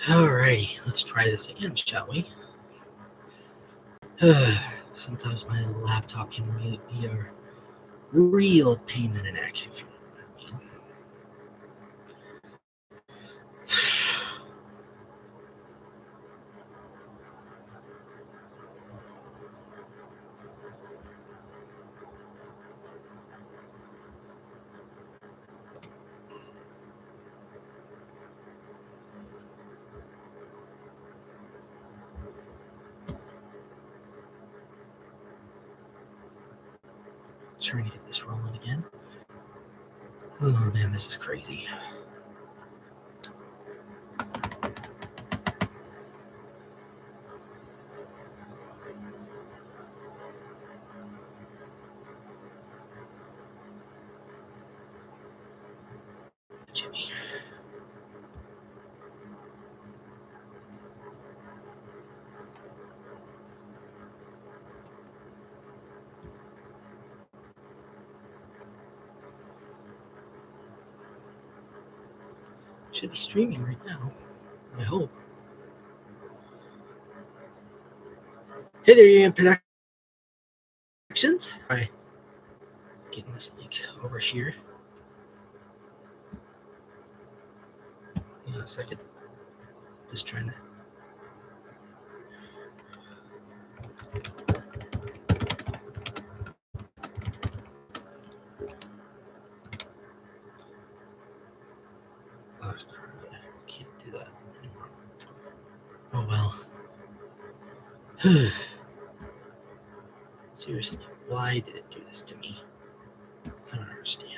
Alrighty, let's try this again, shall we? Sometimes my laptop can be a real pain in the neck, if you know what I mean. Trying to get this rolling again. Oh man, this is crazy. Jimmy. Should be streaming right now, I hope. Hey there, Ian Productions. All right, getting this link over here. Hang on a second. Just trying to. Oh, I can't do that anymore. Oh well. Seriously, why did it do this to me? I don't understand.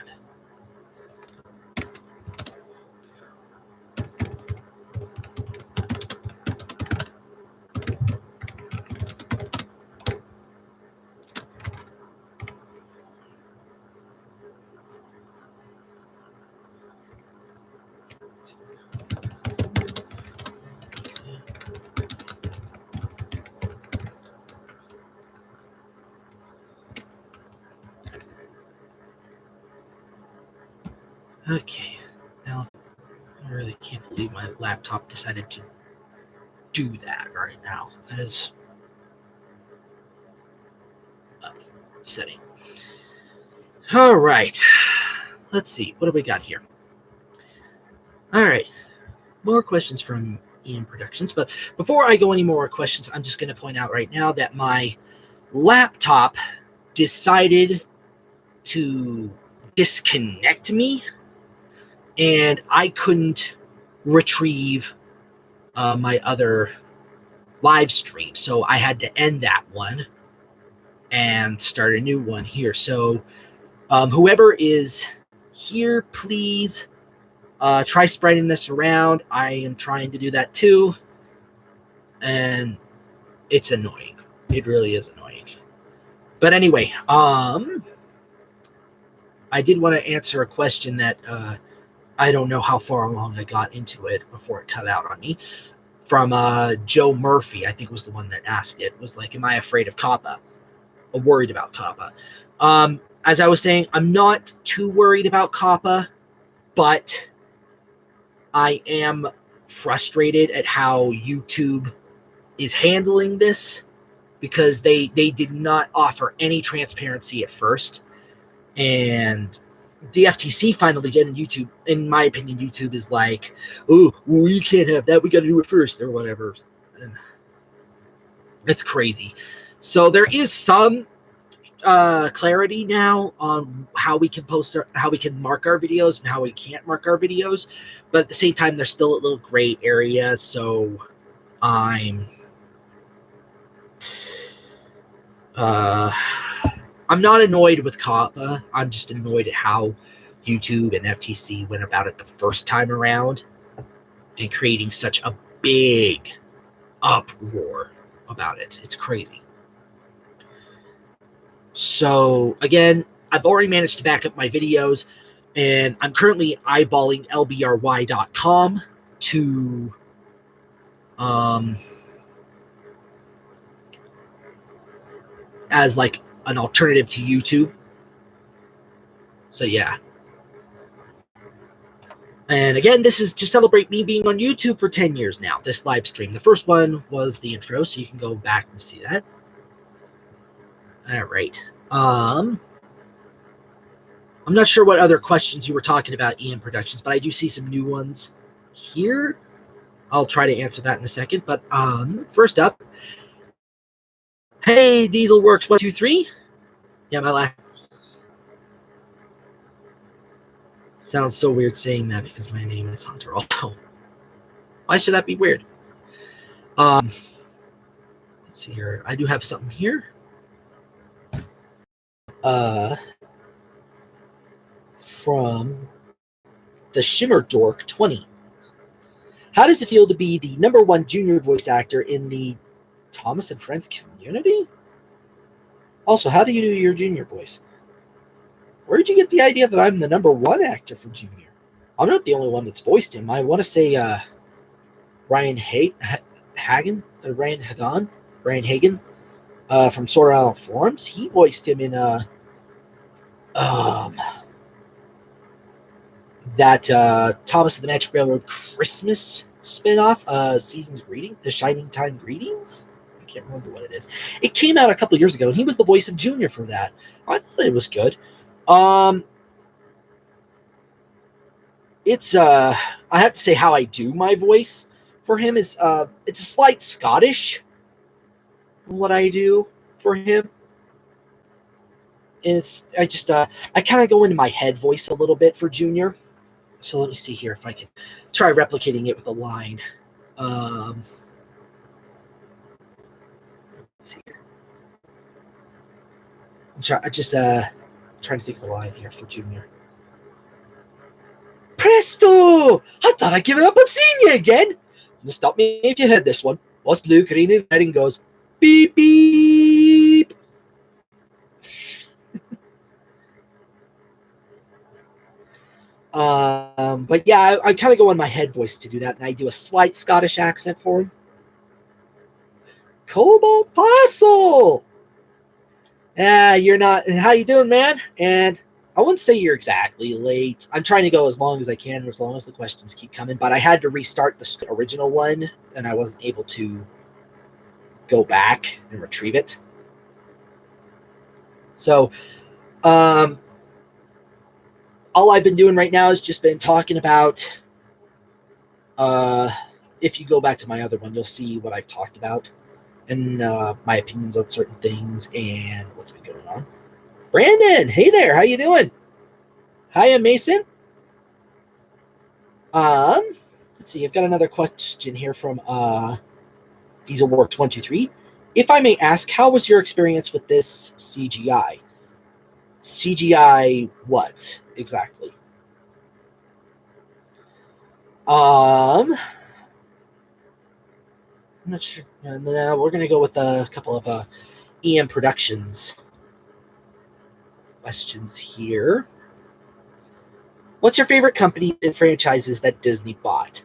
Okay, now I really can't believe my laptop decided to do that right now. That is upsetting. All right, let's see. What do we got here? All right, more questions from Ian Productions. But before I go any more questions, I'm just going to point out right now that my laptop decided to disconnect me, and I couldn't retrieve my other live stream. So I had to end that one and start a new one here. So whoever is here, please try spreading this around. I am trying to do that too. And it's annoying. It really is annoying. But anyway, I did want to answer a question that I don't know how far along I got into it before it cut out on me. From Joe Murphy, I think was the one that asked it. Was like, am I afraid of COPPA? Or worried about COPPA? As I was saying, I'm not too worried about COPPA, but I am frustrated at how YouTube is handling this, because they did not offer any transparency at first, and the FTC finally did. And YouTube, in my opinion, YouTube is like, oh, we can't have that, we got to do it first, or whatever. And it's crazy. So there is some clarity now on how we can how we can mark our videos and how we can't mark our videos, but at the same time, there's still a little gray area. So I'm not annoyed with COPPA. I'm just annoyed at how YouTube and FTC went about it the first time around and creating such a big uproar about it. It's crazy. So again, I've already managed to back up my videos, and I'm currently eyeballing lbry.com to as like an alternative to YouTube. So yeah. And again, this is to celebrate me being on YouTube for 10 years now, this live stream. The first one was the intro, so you can go back and see that. All right. I'm not sure what other questions you were talking about, Ian Productions, but I do see some new ones here. I'll try to answer that in a second. But first up, hey, Dieselworks123. Yeah, my last. Sounds so weird saying that because my name is Hunter also. Why should that be weird? Let's see here. I do have something here. From the Shimmer Dork 20. How does it feel to be the #1 junior voice actor in the Thomas and Friends community? Also, how do you do your junior voice? Where did you get the idea that I'm the #1 actor for junior? I'm not the only one that's voiced him. I want to say Ryan Hagen from Sword Island Forums. He voiced him in that Thomas and the Magic Railroad Christmas spinoff, Season's Greeting, The Shining Time Greetings. I can't remember what it is. It came out a couple years ago, and he was the voice of Junior for that. I thought it was good. It's I have to say how I do my voice for him is it's a slight Scottish what I do for him. And it's I kind of go into my head voice a little bit for Junior. So let me see here if I can try replicating it with a line. Let's see here. I'm just trying to think of a line here for Junior. Presto! I thought I'd given up on seeing you again. You stop me if you heard this one. What's blue, green, and red and goes beep beep. But yeah, I kind of go on my head voice to do that, and I do a slight Scottish accent for him. Cobalt Fossil! You're not. How you doing, man? And I wouldn't say you're exactly late. I'm trying to go as long as I can, as long as the questions keep coming. But I had to restart the original one, and I wasn't able to go back and retrieve it. So, all I've been doing right now has just been talking about. If you go back to my other one, you'll see what I've talked about and my opinions on certain things and what's been going on. Brandon, hey there, how you doing? Hiya, Mason. Let's see, I've got another question here from Dieselworks123. If I may ask, how was your experience with this CGI? CGI what exactly? I'm not sure. No, we're gonna go with a couple of EM Productions questions here. What's your favorite company and franchises that Disney bought?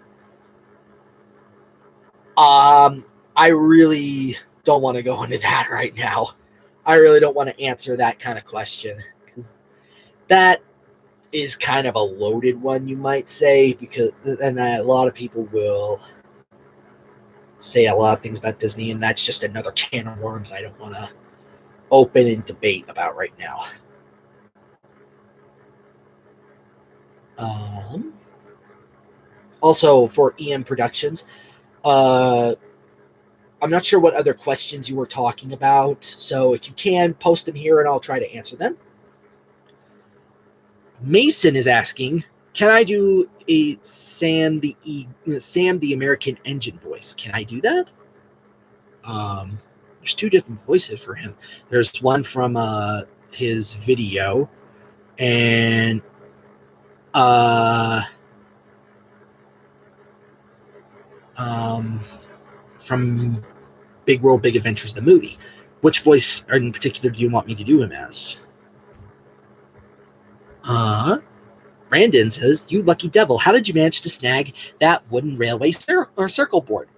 I really don't want to go into that right now. I really don't want to answer that kind of question because that is kind of a loaded one, you might say, because and a lot of people will say a lot of things about Disney, and that's just another can of worms I don't want to open and debate about right now. Also, for EM Productions, I'm not sure what other questions you were talking about, so if you can, post them here and I'll try to answer them. Mason is asking, can I do a Sam the American Engine voice? Can I do that? There's two different voices for him. There's one from his video, and from Big World, Big Adventures, the movie. Which voice in particular do you want me to do him as? Brandon says, you lucky devil, how did you manage to snag that wooden railway circle board?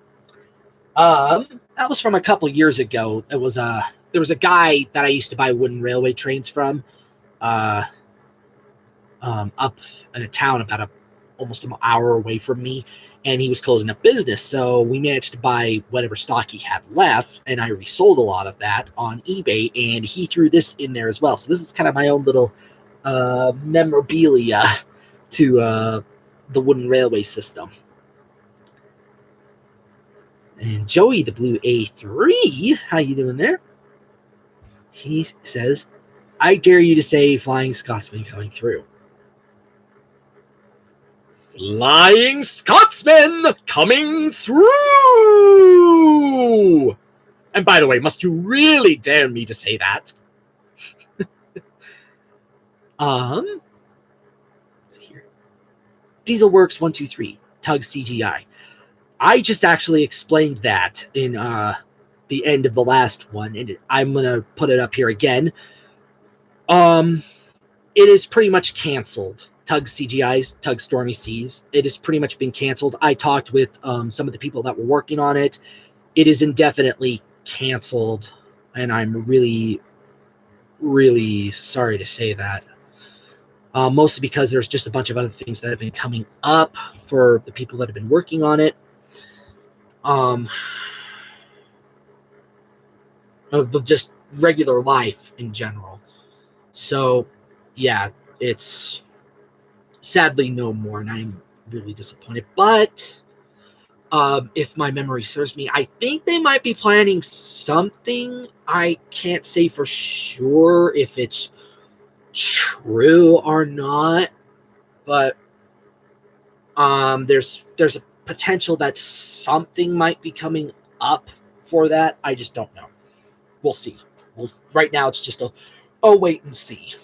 That was from a couple years ago. It was there was a guy that I used to buy wooden railway trains from up in a town about almost an hour away from me, and he was closing up business. So we managed to buy whatever stock he had left, and I resold a lot of that on eBay, and he threw this in there as well. So this is kind of my own little memorabilia to the wooden railway system. And Joey, the blue A3, how you doing there? He says, I dare you to say Flying Scotsman coming through. Flying Scotsman coming through! And by the way, must you really dare me to say that? Let's see here. Dieselworks 123, Tug CGI. I just actually explained that in the end of the last one, and I'm gonna put it up here again. It is pretty much canceled. Tug CGI's, Tug Stormy Seas. It has pretty much been canceled. I talked with some of the people that were working on it. It is indefinitely canceled, and I'm really, really sorry to say that. Mostly because there's just a bunch of other things that have been coming up for the people that have been working on it. Of just regular life in general. So, yeah, it's sadly no more, and I'm really disappointed. But if my memory serves me, I think they might be planning something. I can't say for sure if it's true or not, but there's a potential that something might be coming up for that. I just don't know. We'll see. Right now, it's just a wait and see.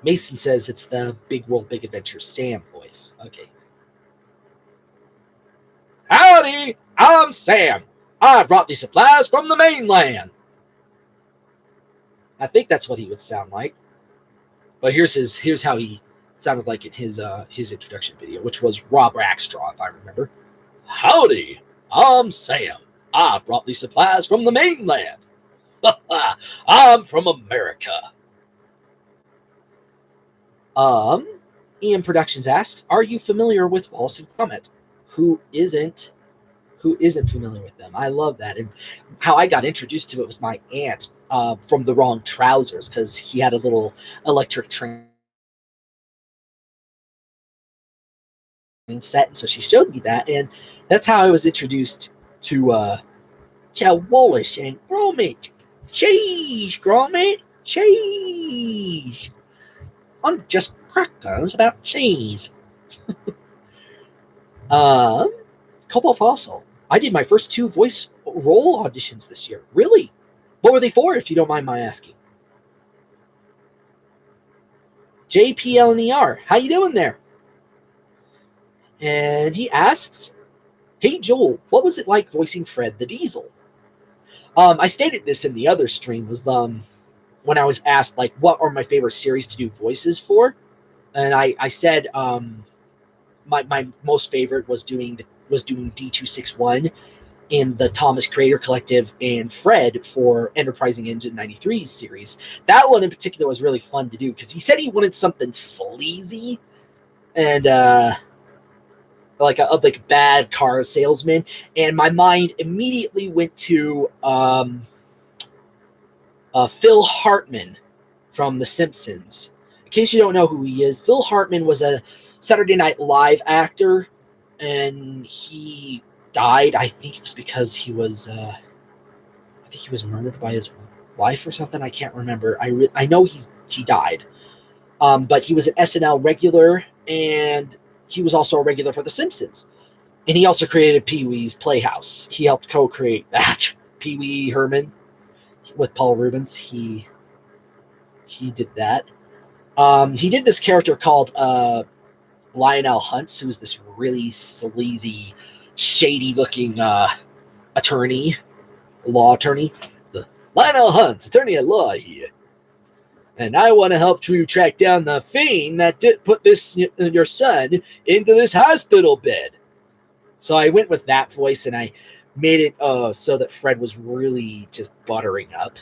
Mason says it's the Big World, Big Adventure Sam voice. Okay. Howdy, I'm Sam. I brought these supplies from the mainland. I think that's what he would sound like. But here's how he sounded like in his introduction video, which was Rob Rackstraw, if I remember. Howdy, I'm Sam. I brought these supplies from the mainland. I'm from America. Ian Productions asks, are you familiar with Wallace and Gromit? Who isn't familiar with them? I love that. And how I got introduced to it was my aunt from The Wrong Trousers, because he had a little electric train set, and so she showed me that, and that's how I was introduced to Wallace and Gromit. Cheese, Gromit, cheese. I'm just crackers about cheese. Cobalt Fossil. I did my first 2 voice role auditions this year. Really? What were they for, if you don't mind my asking? JPLNER, how you doing there? And he asks, hey Joel, what was it like voicing Fred the Diesel? I stated this in the other stream, was when I was asked, like, what are my favorite series to do voices for? And I said my most favorite was doing D261 in the Thomas Creator Collective and Fred for Enterprising Engine 93 series. That one in particular was really fun to do because he said he wanted something sleazy and like a bad car salesman, and my mind immediately went to Phil Hartman from The Simpsons. In case you don't know who he is, Phil Hartman was a Saturday Night Live actor, and he died. I think it was because he was murdered by his wife or something. I can't remember. I know he died. But he was an SNL regular, and he was also a regular for The Simpsons. And he also created Pee-wee's Playhouse. He helped co-create that. Pee-wee Herman with Paul Rubens. He did that. He did this character called Lionel Huntz, who was this really sleazy, shady-looking law attorney. The Lionel Huntz, attorney at law here. And I want to help you track down the fiend that did put your son into this hospital bed. So I went with that voice, and I made it so that Fred was really just buttering up.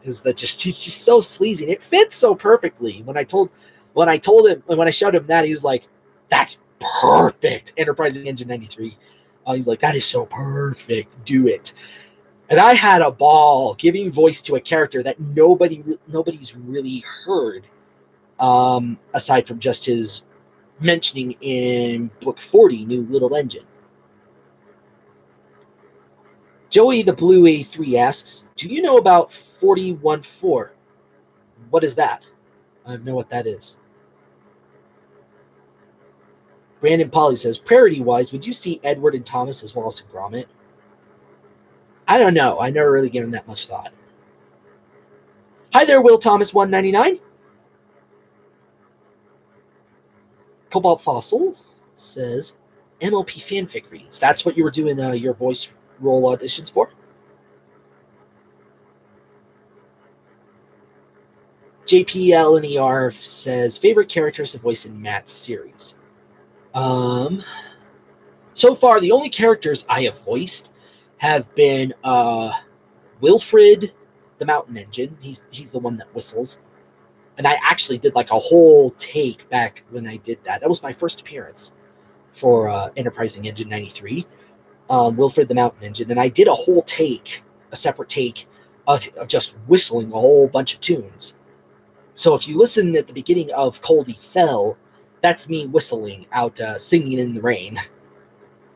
Is that just he's just so sleazy and it fits so perfectly. When I showed him that, he was like, "That's perfect." Enterprising Engine 93. He's like, "That is so perfect. Do it." And I had a ball giving voice to a character that nobody's really heard, aside from just his mentioning in book 40, New Little Engine. Joey the Blue A3 asks, "Do you know about 41.4? What is that?" I don't know what that is. Brandon Polly says, "Priority-wise, would you see Edward and Thomas as well as Gromit?" I don't know. I never really given that much thought. Hi there, Will Thomas 199. Cobalt Fossil says, "MLP fanfic reads." That's what you were doing your voice role auditions for? JPLNER says, "Favorite characters to voice in Matt's series?" So far, the only characters I have voiced have been Wilfred, the Mountain Engine. He's the one that whistles. And I actually did like a whole take back when I did that. That was my first appearance for Enterprising Engine 93, Wilfred the Mountain Engine. And I did a whole take, a separate take of just whistling a whole bunch of tunes. So if you listen at the beginning of Coldy Fell, that's me whistling out, singing in the rain.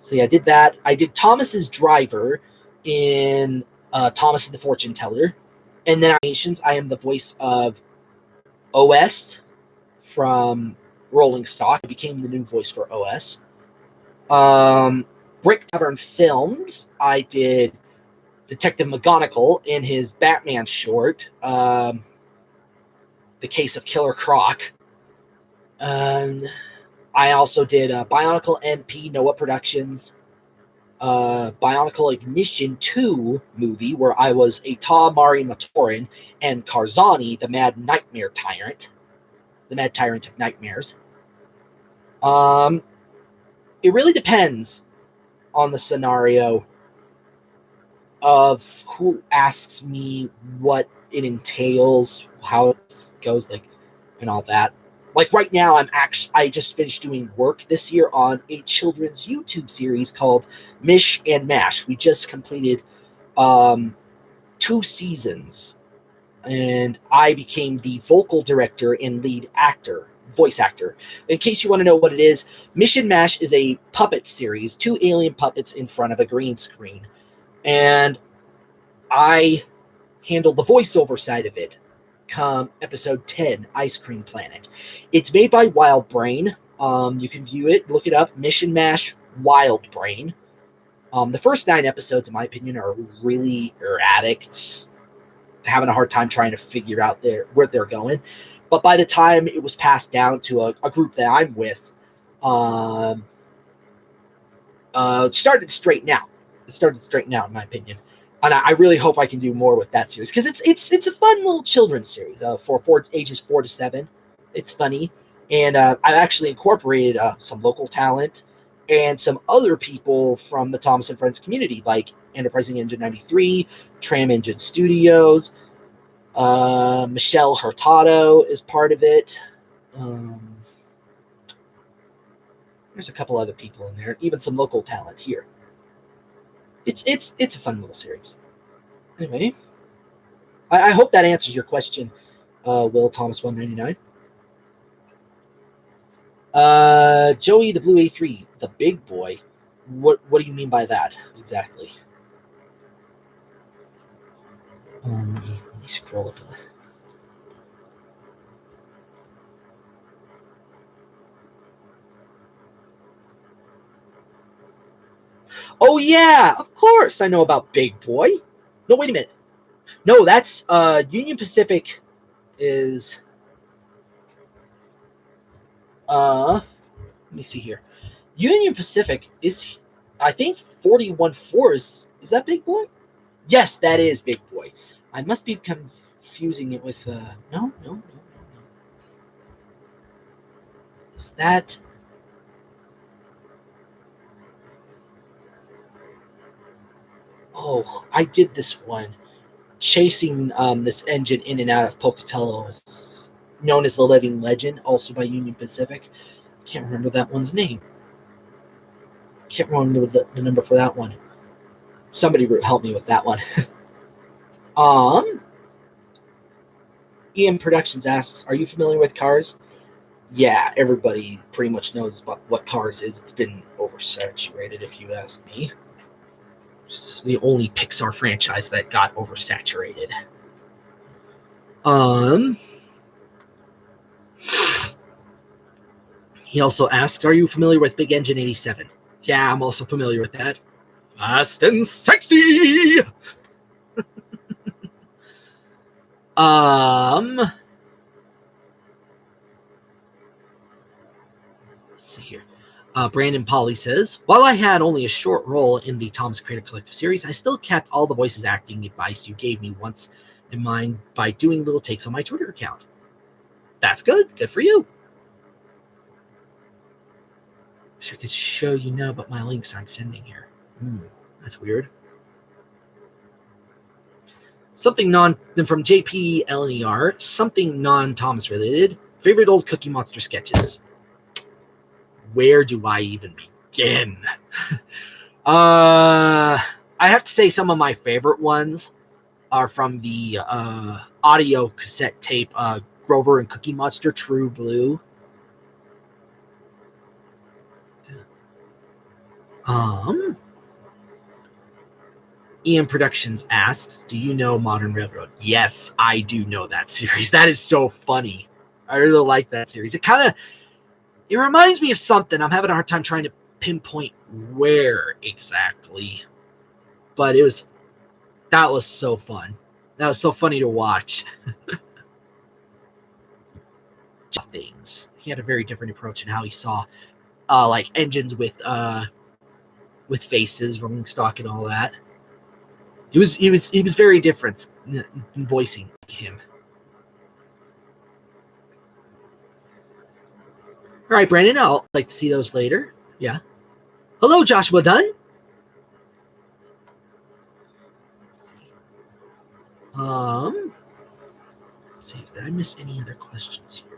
So yeah, I did that. I did Thomas's driver in Thomas and the Fortune Teller. And then I am the voice of OS from Rolling Stock. I became the new voice for OS. Brick Tavern Films, I did Detective McGonagall in his Batman short, The Case of Killer Croc. I also did Bionicle NP, Noah Productions, Bionicle Ignition 2 movie, where I was a Mari Matoran and Karzani, the Mad Nightmare Tyrant, the Mad Tyrant of Nightmares. It really depends on the scenario of who asks me what it entails, how it goes, like, and all that. Like right now, I just finished doing work this year on a children's YouTube series called Mish and Mash. We just completed 2 seasons, and I became the vocal director and lead actor, voice actor. In case you want to know what it is, Mish and Mash is a puppet series, 2 alien puppets in front of a green screen, and I handled the voiceover side of it. Come episode 10, Ice Cream Planet. It's made by Wild Brain. You can view it, look it up, Mish and Mash Wild Brain. The first 9 episodes, in my opinion, are really erratic. It's having a hard time trying to figure out where they're going. But by the time it was passed down to a group that I'm with, it started to straighten out. In my opinion. And I really hope I can do more with that series, because it's a fun little children's series for ages 4 to 7. It's funny, and I've actually incorporated some local talent and some other people from the Thomas and Friends community, like Enterprising Engine 93, Tram Engine Studios. Michelle Hurtado is part of it. There's a couple other people in there, even some local talent here. It's a fun little series. Anyway, I hope that answers your question, Will Thomas 199. Joey the Blue A3, the big boy. What do you mean by that exactly? Let me scroll up. Oh yeah, of course I know about Big Boy. No, wait a minute. No, that's Union Pacific is let me see here. Union Pacific is, I think, 41.4 is that Big Boy? Yes, that is Big Boy. I must be confusing it with no. Is that? Oh, I did this one. chasing this engine in and out of Pocatello is known as the Living Legend, also by Union Pacific. Can't remember that one's name. Can't remember the number for that one. Somebody help me with that one. Ian Productions asks, are you familiar with Cars? Yeah, everybody pretty much knows what Cars is. It's been oversaturated, if you ask me. It's the only Pixar franchise that got oversaturated. He also asks, are you familiar with Big Engine 87? Yeah, I'm also familiar with that. Fast and sexy! Let's see here. Brandon Polly says, while I had only a short role in the Thomas Creative Collective series, I still kept all the voices acting advice you gave me once in mind by doing little takes on my Twitter account. That's good. Good for you. Wish I could show you now, but my links aren't sending here. That's weird. Something from JP LNER, something non-Thomas related. Favorite old Cookie Monster sketches. Where do I even begin? I have to say some of my favorite ones are from the audio cassette tape, Grover and Cookie Monster True Blue. Ian Productions asks, do you know Modern Railroad? Yes, I do know that series. That is so funny. I really like that series. It reminds me of something. I'm having a hard time trying to pinpoint where exactly. But that was so fun. That was so funny to watch. Things. He had a very different approach in how he saw like engines with faces, rolling stock and all that. He was very different in voicing him. All right, Brandon, I'll like to see those later. Yeah. Hello, Joshua Dunn. Let's see, did I miss any other questions here?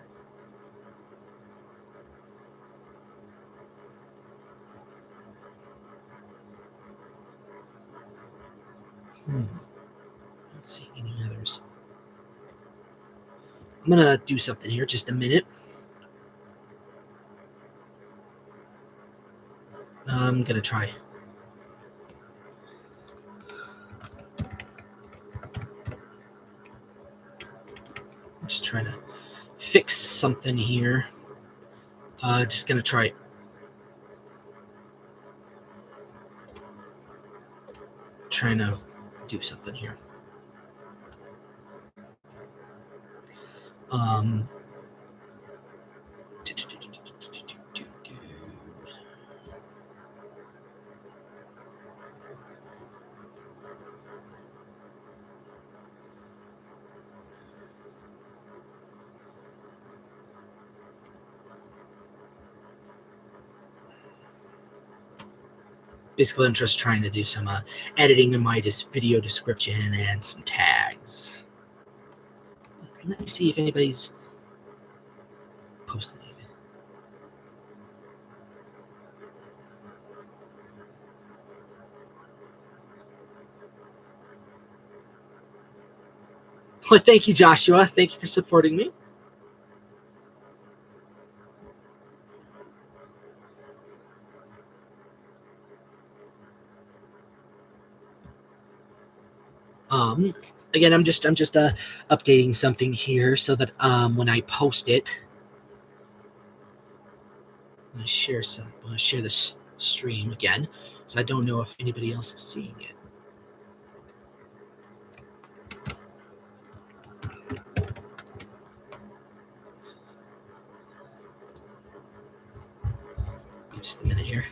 Let's see any others. I'm gonna do something here, just a minute. I'm gonna try. I'm just trying to fix something here. Just gonna try. Trying to do something here. Basically, I'm just trying to do some editing in my video description and some tags. Let me see if anybody's posted anything. Well, thank you, Joshua. Thank you for supporting me. Again, I'm just updating something here so that when I post it, I'm gonna share this stream again, so I don't know if anybody else is seeing it. Just a minute here.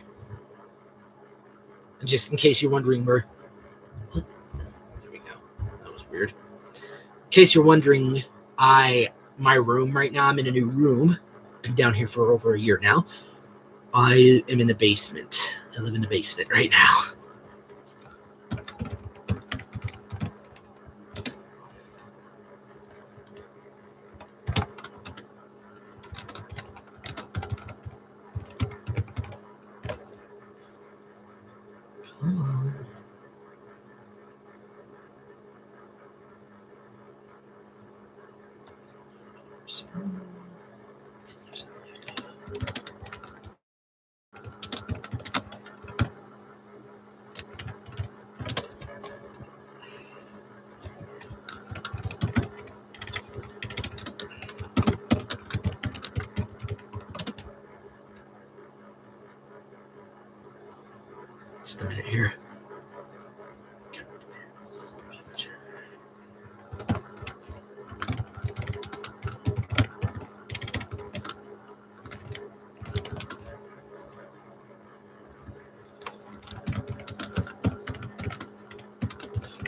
And just in case you're wondering where. There we go. That was weird. In case you're wondering, my room right now, I'm in a new room. Been down here for over a year now. I am in the basement. I live in the basement right now. Just a minute here.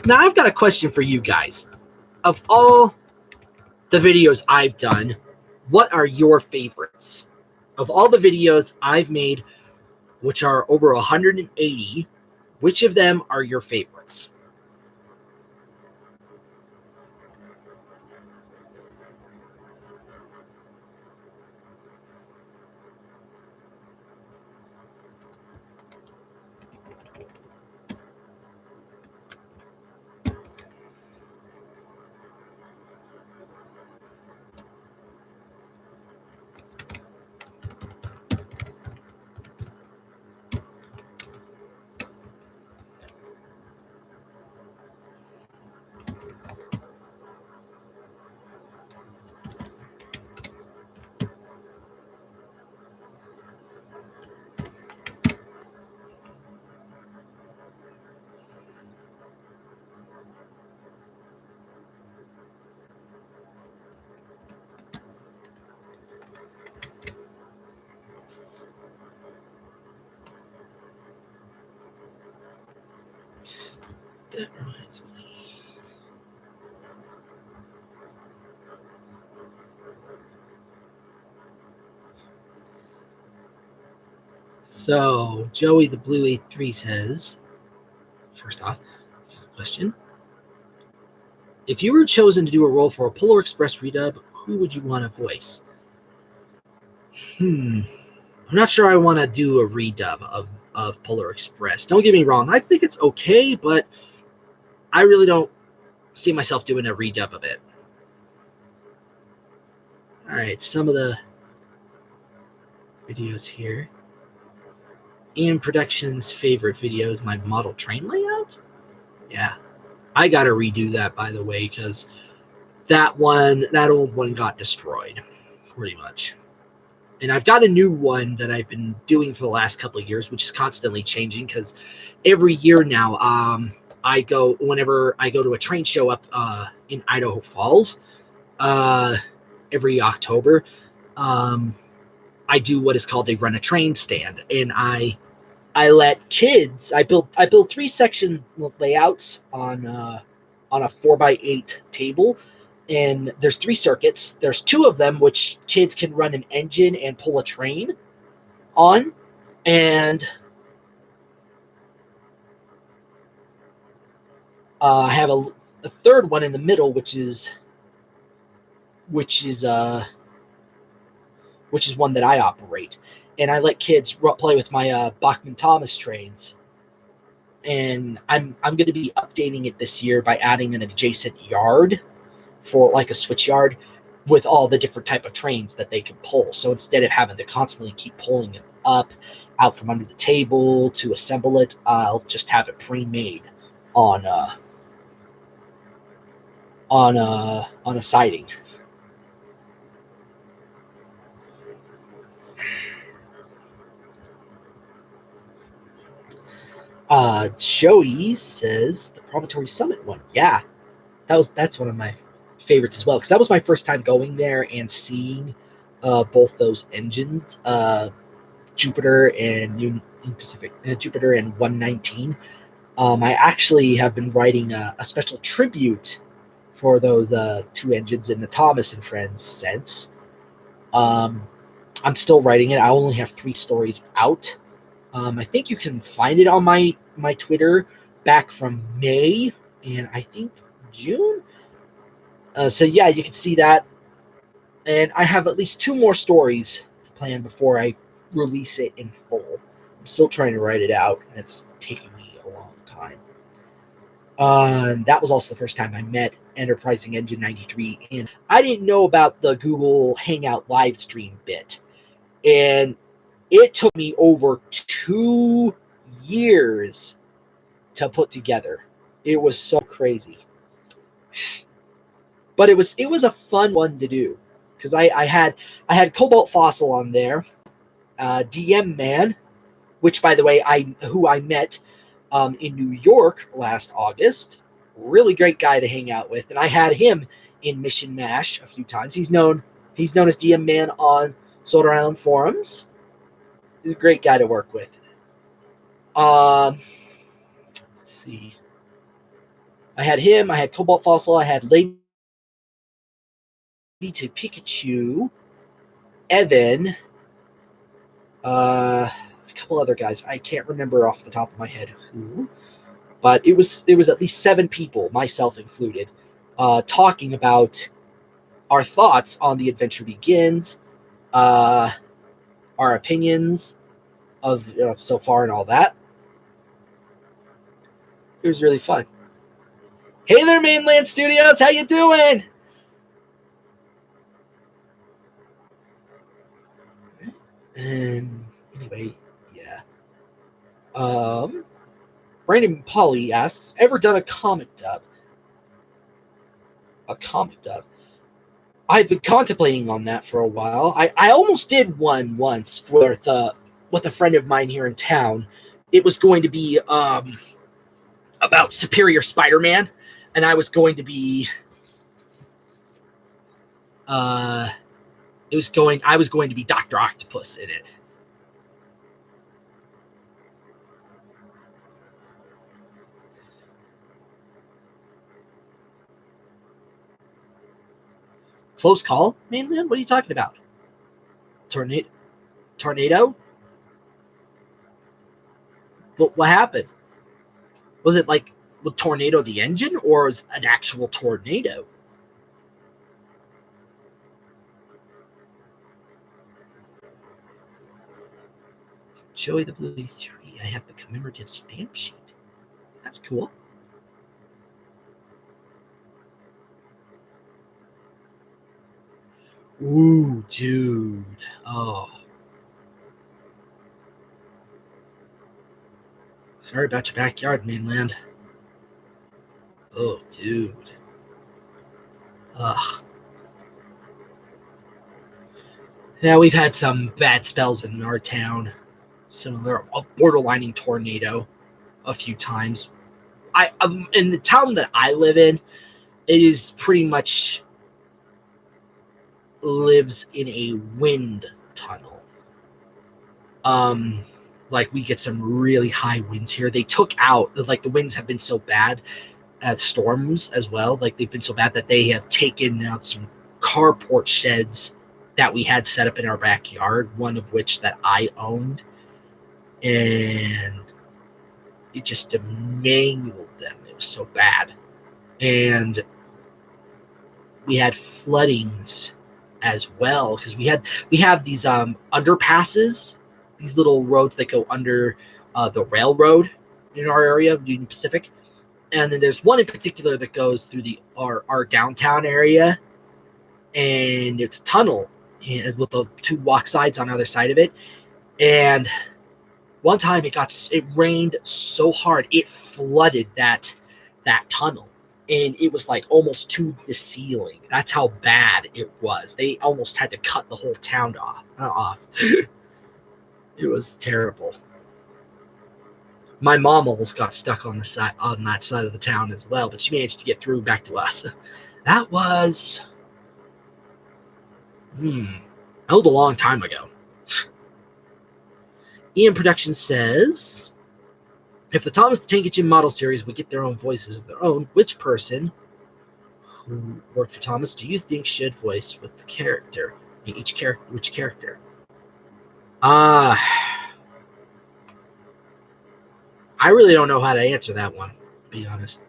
Now, I've got a question for you guys. Of all the videos I've done, what are your favorites? Of all the videos I've made, which are over 180, which of them are your favorites? That reminds me. So, Joey the Blue 83 says, first off, this is a question. If you were chosen to do a role for a Polar Express redub, who would you want to voice? I'm not sure I want to do a redub of Polar Express. Don't get me wrong. I think it's okay, but I really don't see myself doing a redub of it. All right, some of the videos here. Ian Productions' favorite video is my model train layout. Yeah, I got to redo that, by the way, because that old one got destroyed, pretty much. And I've got a new one that I've been doing for the last couple of years, which is constantly changing because every year now, whenever I go to a train show up in Idaho Falls, every October, I do what is called a run a train stand, and I let kids. I build 3-section layouts on a 4x8 table, and there's 3 circuits. There's 2 of them which kids can run an engine and pull a train on, and I have a third one in the middle, which is one that I operate, and I let kids play with my Bachman Thomas trains. And I'm going to be updating it this year by adding an adjacent yard for like a switch yard with all the different type of trains that they can pull. So instead of having to constantly keep pulling it up out from under the table to assemble it, I'll just have it pre-made on a siding. Joey says the Promontory Summit one. Yeah, that's one of my favorites as well, because that was my first time going there and seeing both those engines, Jupiter and Union Pacific, Jupiter and 119. I actually have been writing a special tribute for those 2 engines in the Thomas and Friends sense. I'm still writing it. I only have 3 stories out. I think you can find it on my Twitter back from May and I think June. So yeah, you can see that. And I have at least 2 more stories to plan before I release it in full. I'm still trying to write it out, and it's taking me a long time. That was also the first time I met Enterprising Engine 93, and I didn't know about the Google Hangout live stream bit. And it took me over 2 years to put together. It was so crazy. But it was a fun one to do, because I had Cobalt Fossil on there, DM Man, which, by the way, who I met in New York last August. Really great guy to hang out with, and I had him in Mission Mash a few times. He's known as DM Man on Solar Island forums. He's a great guy to work with. Let's see. I had him. I had Cobalt Fossil. I had Lady to Pikachu, Evan, a couple other guys. I can't remember off the top of my head who, but it was at least 7 people, myself included, talking about our thoughts on The Adventure Begins, our opinions of so far and all that. It was really fun. Hey there, Mainland Studios, how you doing? And anyway, yeah. Brandon Polly asks, ever done a comic dub? A comic dub? I've been contemplating on that for a while. I almost did one once with a friend of mine here in town. It was going to be about Superior Spider-Man, and I was going to be I was going to be Dr. Octopus in it. Close call, Mainland? What are you talking about? Tornado? What happened? Was it like with Tornado the engine, or was it an actual tornado? Joey the Blue 3. I have the commemorative stamp sheet. That's cool. Ooh, dude. Oh. Sorry about your backyard, Mainland. Oh, dude. Ugh. Yeah, we've had some bad spells in our town. Similar, a borderlining tornado a few times. In the town that I live in, it is pretty much lives in a wind tunnel. Like, we get some really high winds here. They took out, like, the winds have been so bad at storms as well. Like, they've been so bad that they have taken out some carport sheds that we had set up in our backyard, one of which that I owned, and it just mangled them. It was so bad. And we had floodings as well, because we have these underpasses, these little roads that go under the railroad in our area of Union Pacific. And then there's one in particular that goes through our downtown area, and it's a tunnel with the 2 walk sides on either side of it. And one time it rained so hard it flooded that tunnel, and it was like almost to the ceiling. That's how bad it was. They almost had to cut the whole town off. It was terrible. My mom almost got stuck on that side of the town as well, but she managed to get through back to us. That was that was a long time ago. Ian Productions says, if the Thomas the Tank Engine model series would get their own voices of their own, which person who worked for Thomas do you think should voice with the character? Which character? I really don't know how to answer that one, to be honest.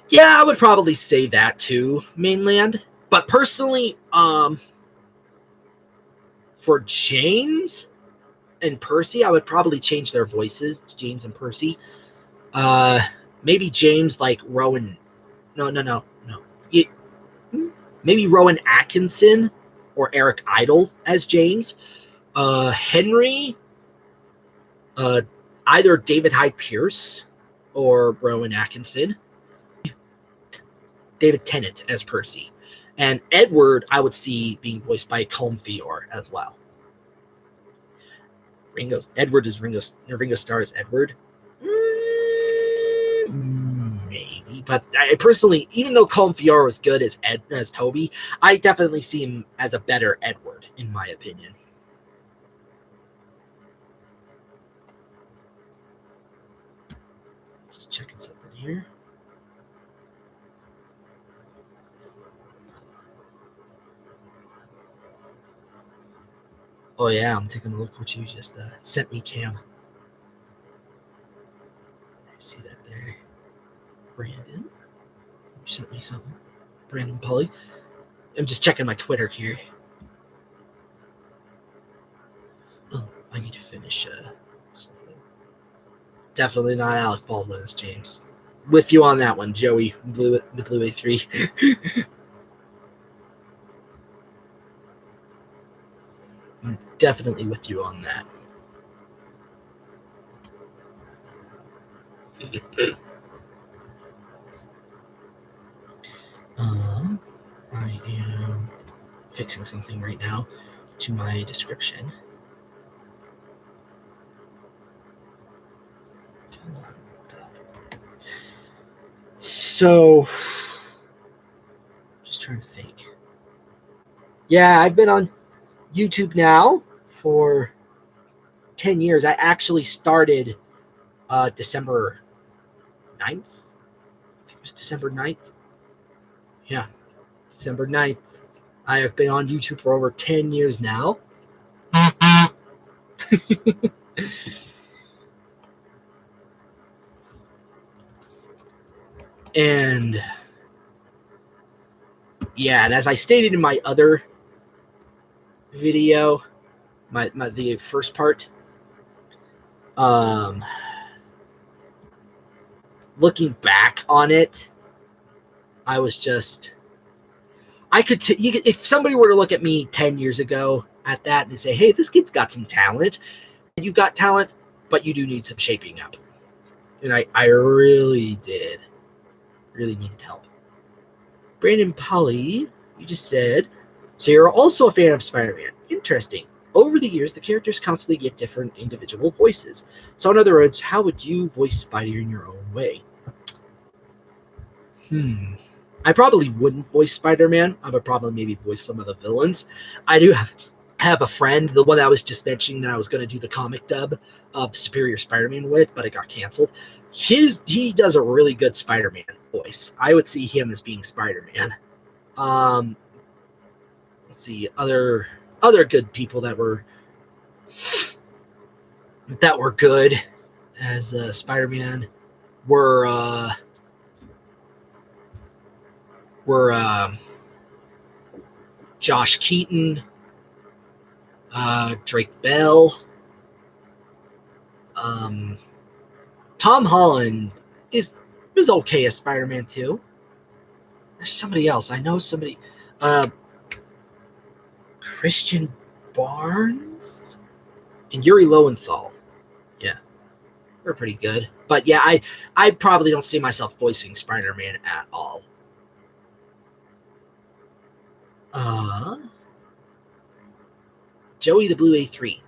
Yeah, I would probably say that too, Mainland. But personally, for James and Percy, I would probably change their voices, James and Percy. maybe James like Rowan. No. Maybe Rowan Atkinson or Eric Idle as James. Henry, either David Hyde Pierce or Rowan Atkinson. David Tennant as Percy. And Edward, I would see being voiced by Colm Feore as well. Edward is Ringo Starr as Edward. Maybe, but I personally, even though Colm Feore was good as Toby, I definitely see him as a better Edward, in my opinion. Just checking something here. Oh yeah, I'm taking a look what you just sent me, Cam. I see that there. Brandon, you sent me something. Brandon Polly. I'm just checking my Twitter here. Oh, I need to finish something. Definitely not Alec Baldwin as James. With you on that one, Joey, the Blue A3. I'm definitely with you on that. I am fixing something right now to my description. So, just trying to think. Yeah, I've been on YouTube now for 10 years. I actually started December 9th. I think it was December 9th. Yeah, December 9th. I have been on YouTube for over 10 years now. And yeah, and as I stated in my other video, the first part, looking back on it, I was just, if somebody were to look at me 10 years ago at that and say, hey, this kid's got some talent, and you've got talent, but you do need some shaping up. And I really did. Really needed help. Brandon Polly, you just said, so you're also a fan of Spider-Man. Interesting. Over the years, the characters constantly get different individual voices. So in other words, how would you voice Spider in your own way? I probably wouldn't voice Spider-Man. I would probably maybe voice some of the villains. I do have a friend, the one I was just mentioning that I was going to do the comic dub of Superior Spider-Man with, but it got canceled. He does a really good Spider-Man voice. I would see him as being Spider-Man. Let's see, other good people that were good as Spider-Man were Josh Keaton, Drake Bell, Tom Holland is okay as Spider-Man too. There's somebody else. I know somebody. Christian Barnes and Yuri Lowenthal. Yeah, they're pretty good. But yeah, I probably don't see myself voicing Spider-Man at all. Joey the Blue A3.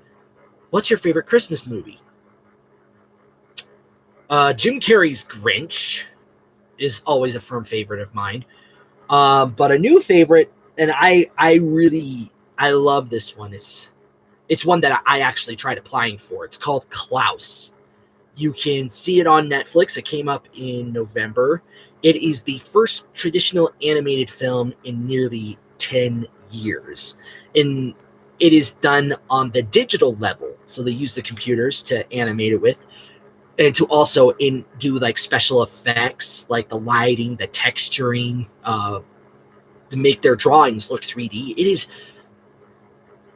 What's your favorite Christmas movie? Jim Carrey's Grinch is always a firm favorite of mine. But a new favorite, and I love this one. It's one that I actually tried applying for. It's called Klaus. You can see it on Netflix. It came up in November. It is the first traditional animated film in nearly 10 years. And it is done on the digital level. So they use the computers to animate it with. And to also do like special effects, like the lighting, the texturing, to make their drawings look 3D. It is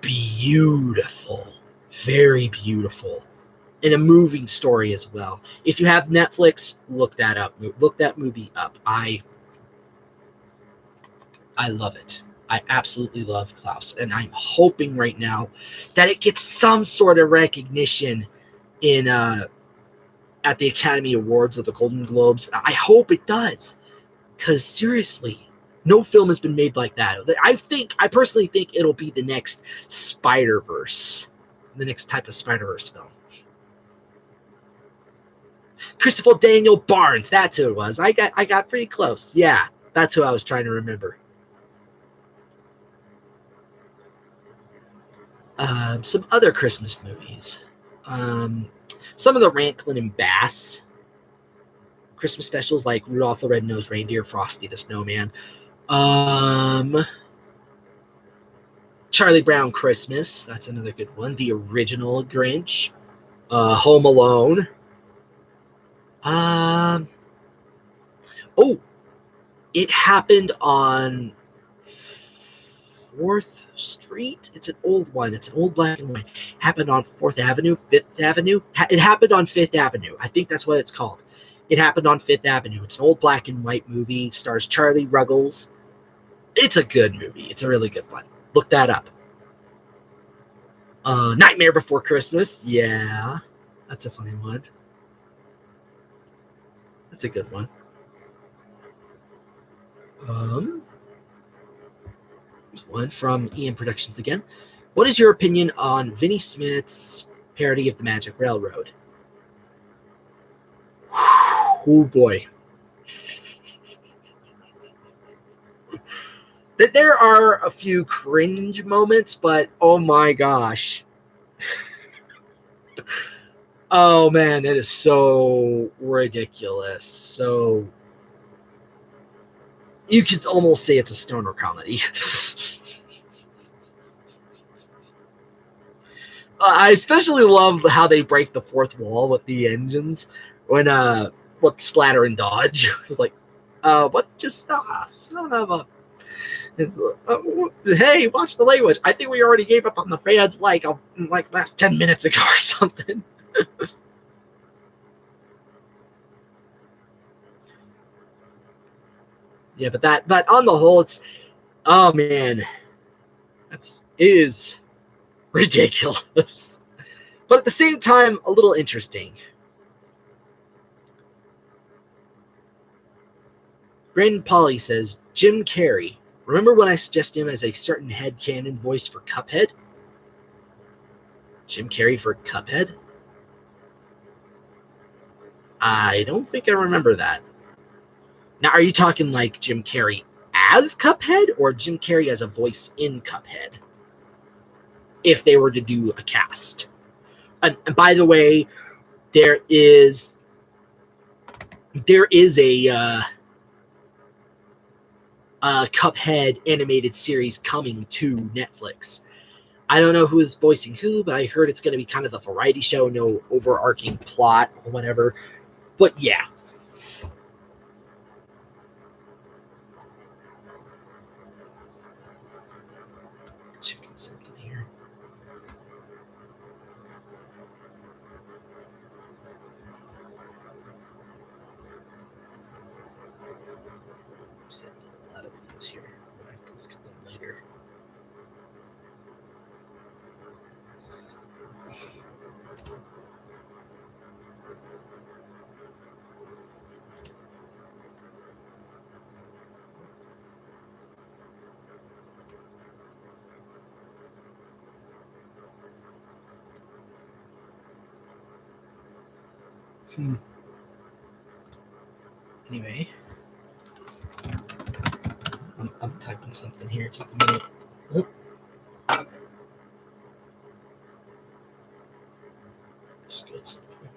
beautiful. Very beautiful. and a moving story as well. If you have Netflix, look that up. Look that movie up. I love it. I absolutely love Klaus, and I'm hoping right now that it gets some sort of recognition in at the Academy Awards or the Golden Globes. I hope it does, because seriously, no film has been made like that. I personally think it'll be the next Spider-Verse, the next type of Spider-Verse film. Christopher Daniel Barnes, that's who it was. I got pretty close. Yeah, that's who I was trying to remember. Some other Christmas movies. Some of the Rankin and Bass Christmas specials, like Rudolph the Red-Nosed Reindeer, Frosty the Snowman, Charlie Brown Christmas, that's another good one. The Original Grinch, Home Alone. It happened on 4th Street. It's an old one. It's an old black and white. Happened on 4th Avenue, 5th Avenue. It happened on 5th Avenue. I think that's what it's called. It happened on 5th Avenue. It's an old black and white movie. It stars Charlie Ruggles. It's a good movie. It's a really good one. Look that up. Nightmare Before Christmas. Yeah, that's a funny one. That's a good one. Here's one from Ian Productions again. What is your opinion on Vinnie Smith's parody of the Magic Railroad? Oh boy. There are a few cringe moments, but oh my gosh. Oh man, it is so ridiculous. So you could almost say it's a stoner comedy. I especially love how they break the fourth wall with the engines when with Splatter and Dodge. It's like, what just son of a hey, watch the language. I think we already gave up on the fans like last 10 minutes ago or something. Yeah, but on the whole, it's, oh man, it is ridiculous, but at the same time a little interesting. Brandon Polly says, Jim Carrey. Remember when I suggested him as a certain headcanon voice for Cuphead? Jim Carrey for Cuphead? I don't think I remember that. Now, are you talking like Jim Carrey as Cuphead or Jim Carrey as a voice in Cuphead? If they were to do a cast. And by the way, there is a Cuphead animated series coming to Netflix. I don't know who is voicing who, but I heard it's going to be kind of a variety show, no overarching plot or whatever. But yeah. Checking something here. There's a lot of videos here. I have to look at them later. Anyway, I'm typing something here. Just a minute. Oh. Just get something.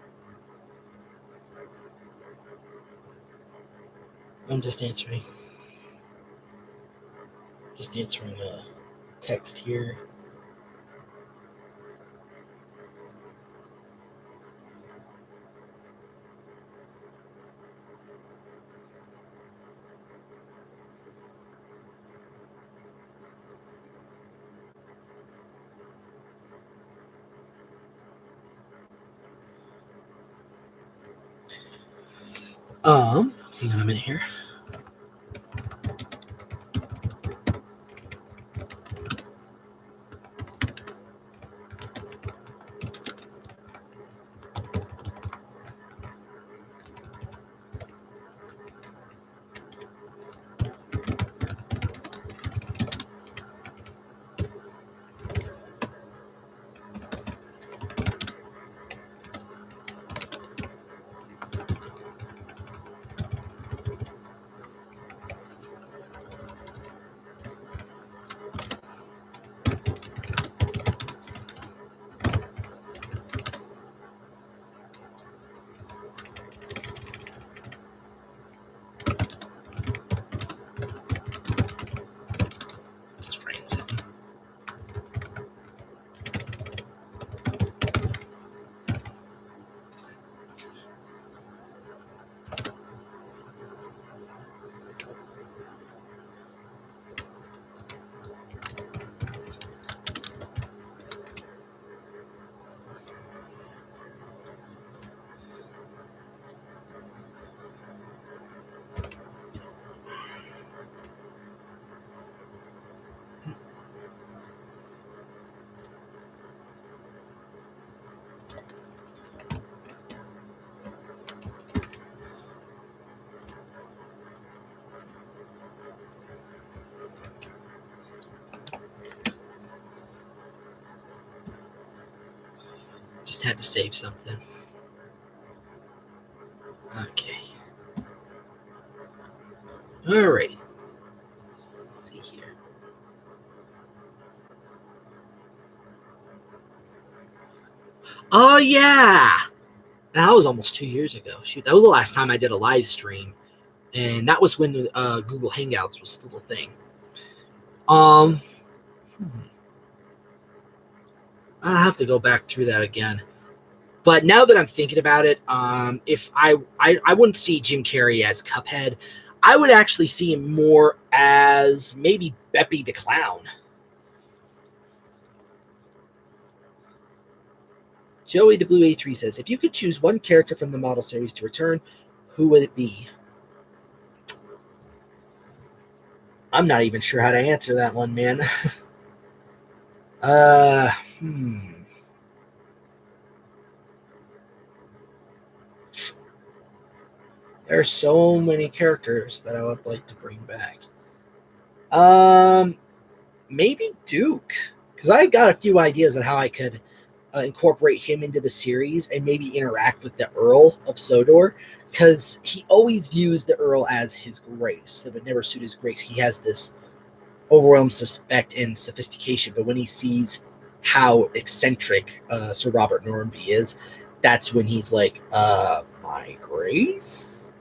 I'm just answering. Just answering a text here. Hang on a minute here. Just writing something. Just had to save something. Okay. Alrighty. Let's see here. Oh yeah, that was almost 2 years ago. Shoot, that was the last time I did a live stream, and that was when Google Hangouts was still a thing. I have to go back through that again. But now that I'm thinking about it, if I wouldn't see Jim Carrey as Cuphead, I would actually see him more as maybe Beppy the Clown. Joey the Blue A3 says, if you could choose one character from the model series to return, who would it be? I'm not even sure how to answer that one, man. There are so many characters that I would like to bring back. Maybe Duke, because I got a few ideas on how I could incorporate him into the series and maybe interact with the Earl of Sodor, because he always views the Earl as his grace. That would never suit his grace. He has this overwhelmed suspect and sophistication, but when he sees how eccentric Sir Robert Normanby is, that's when he's like, my grace?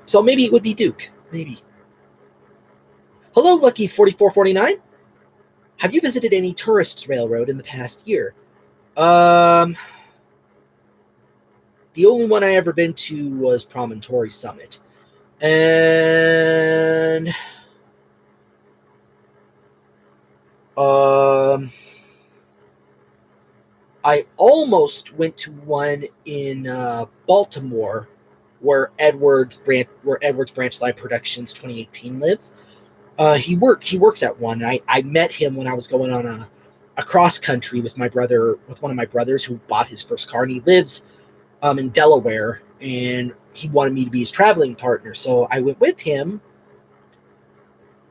So maybe it would be Duke. Maybe. Hello, Lucky4449. Have you visited any tourists' railroad in the past year? The only one I ever been to was Promontory Summit. And I almost went to one in Baltimore, where Edwards Branch Line Productions 2018 lives. He works at one. I met him when I was going on a cross country with one of my brothers who bought his first car, and he lives in Delaware, and he wanted me to be his traveling partner. So I went with him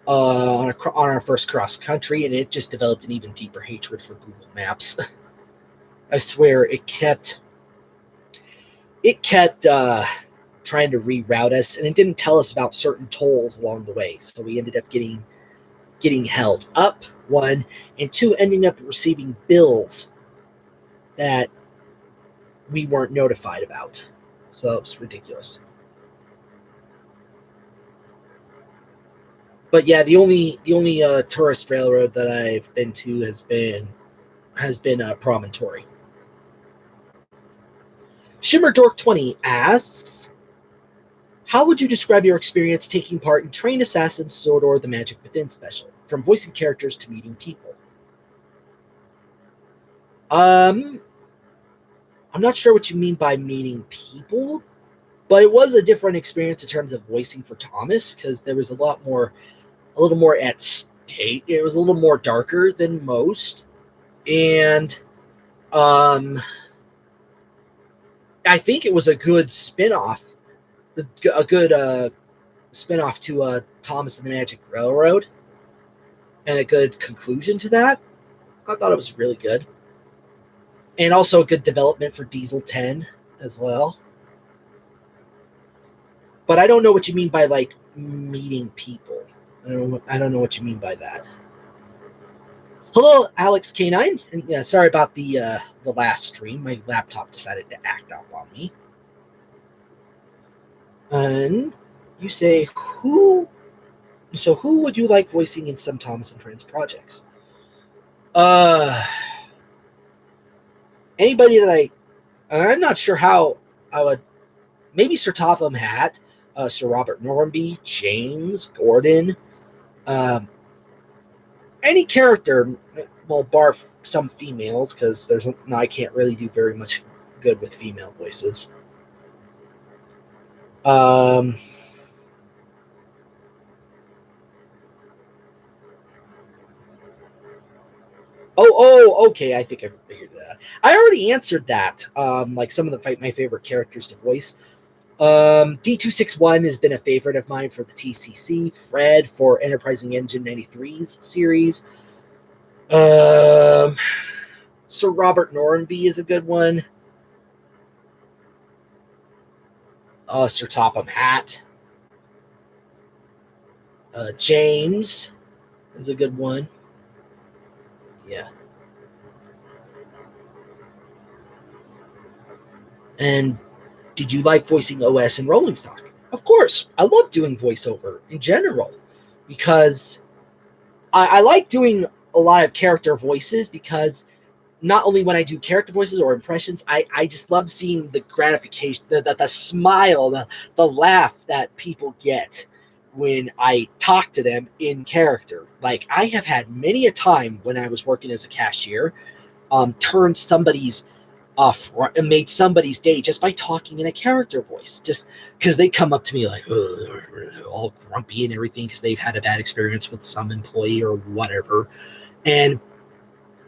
on our first cross country, and it just developed an even deeper hatred for Google Maps. I swear it kept trying to reroute us, and it didn't tell us about certain tolls along the way. So we ended up getting held up, one, and two, ending up receiving bills that we weren't notified about. So it was ridiculous. But yeah, the only tourist railroad that I've been to has been Promontory. Shimmerdork20 asks, how would you describe your experience taking part in Train Assassin's Sodor the Magic Within special, from voicing characters to meeting people? I'm not sure what you mean by meeting people, but it was a different experience in terms of voicing for Thomas because there was a little more at stake. It was a little more darker than most, and I think it was a good spin-off, a good spin-off to Thomas and the Magic Railroad, and a good conclusion to that. I thought it was really good. And also a good development for Diesel 10 as well. But I don't know what you mean by like meeting people. I don't know what you mean by that. Hello, Alex K9. And yeah, sorry about the last stream. My laptop decided to act up on me. And you say who? So who would you like voicing in some Thomas and Friends projects? Anybody that I'm not sure how I would. Maybe Sir Topham Hatt, Sir Robert Norby, James Gordon, any character. Well, bar some females, because I can't really do very much good with female voices. Okay. I think I figured that out. I already answered that. Like some of my favorite characters to voice. D261 has been a favorite of mine for the TCC. Fred for Enterprising Engine 93's series. Sir Robert Norby is a good one. Sir Topham Hatt. James is a good one. Yeah. And did you like voicing OS and Rolling Stock? Of course. I love doing voiceover in general because I like doing a lot of character voices because not only when I do character voices or impressions, I just love seeing the gratification, the smile, the laugh that people get when I talk to them in character. Like I have had many a time when I was working as a cashier, turned somebody's and made somebody's day just by talking in a character voice, just because they come up to me like all grumpy and everything because they've had a bad experience with some employee or whatever, and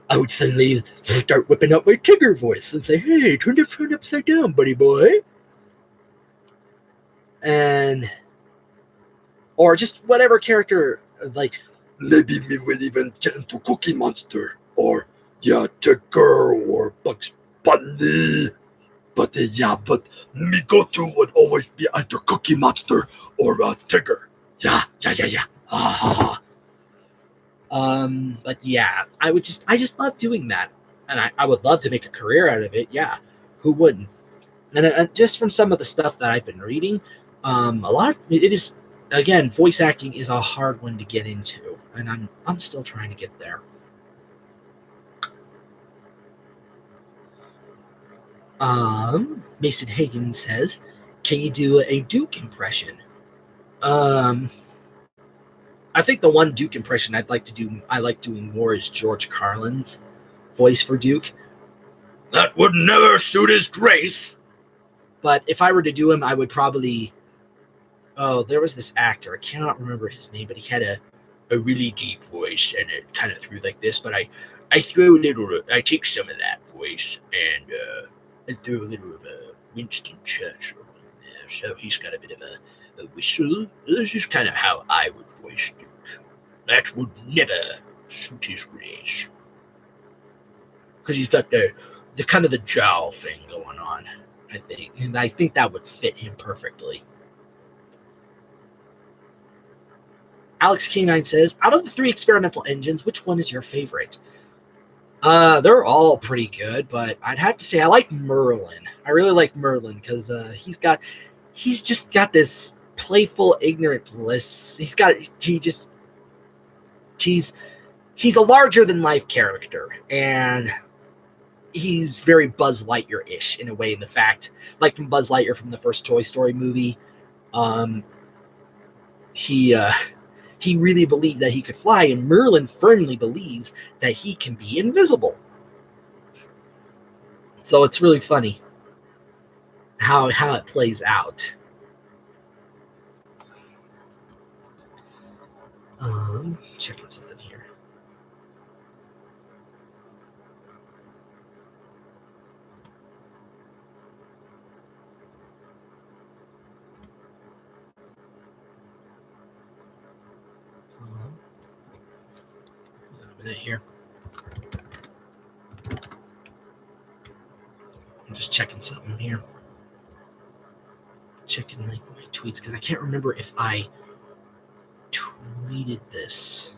I would suddenly start whipping out my Tigger voice and say, "Hey, turn the phone upside down, buddy boy," and or just whatever character, like maybe me will even get into Cookie Monster or yeah, Tigger or Bugs Bunny. But but me go-to would always be either Cookie Monster or Tigger. Yeah. But yeah, I just love doing that, and I would love to make a career out of it. Yeah, who wouldn't? And just from some of the stuff that I've been reading, a lot of it is, again, voice acting is a hard one to get into, and I'm still trying to get there. Mason Hagen says, "Can you do a Duke impression?" I think the one Duke impression I like doing more is George Carlin's voice for Duke. That would never suit his grace. But if I were to do him, I would probably. Oh, there was this actor. I cannot remember his name, but he had a really deep voice, and it kind of threw like this. But I threw a little. I take some of that voice, and I threw a little of Winston Churchill in there. So he's got a bit of a whistle. This is kind of how I would voice Duke. That would never suit his grace. Because he's got the kind of the jowl thing going on, I think. And I think that would fit him perfectly. Alex K9 says, out of the 3 experimental engines, which one is your favorite? They're all pretty good, but I'd have to say I like Merlin. I really like Merlin because he's just got this playful, ignorant bliss. He's a larger than life character, and he's very Buzz Lightyear-ish in a way. In the fact, like from Buzz Lightyear from the first Toy Story movie, he really believed that he could fly, and Merlin firmly believes that he can be invisible. So it's really funny how it plays out. Checking something here. A minute here. I'm just checking something here. Checking like my tweets because I can't remember if I tweeted this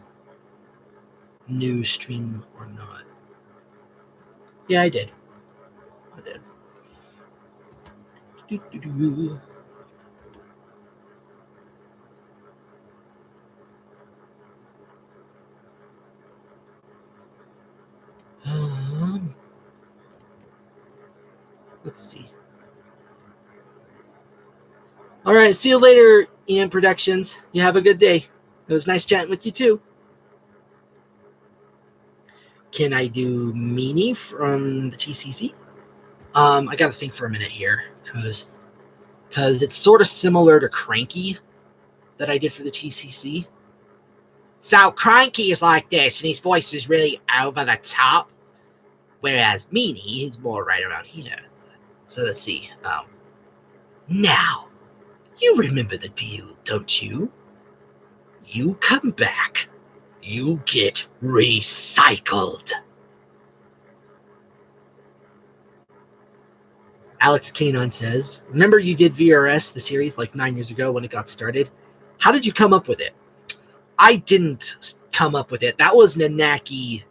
new stream or not. Yeah, I did. Let's see. All right, see you later, Ian Productions. You have a good day. It was nice chatting with you too. Can I do Meanie from the TCC? I got to think for a minute here because it's sort of similar to Cranky that I did for the TCC. So Cranky is like this, and his voice is really over the top, whereas Meanie is more right around here. So let's see. Now, you remember the deal, don't you? You come back, you get recycled. Alex Kanon says, remember you did VRS, the series, like 9 years ago when it got started? How did you come up with it? I didn't come up with it. That was Nanaki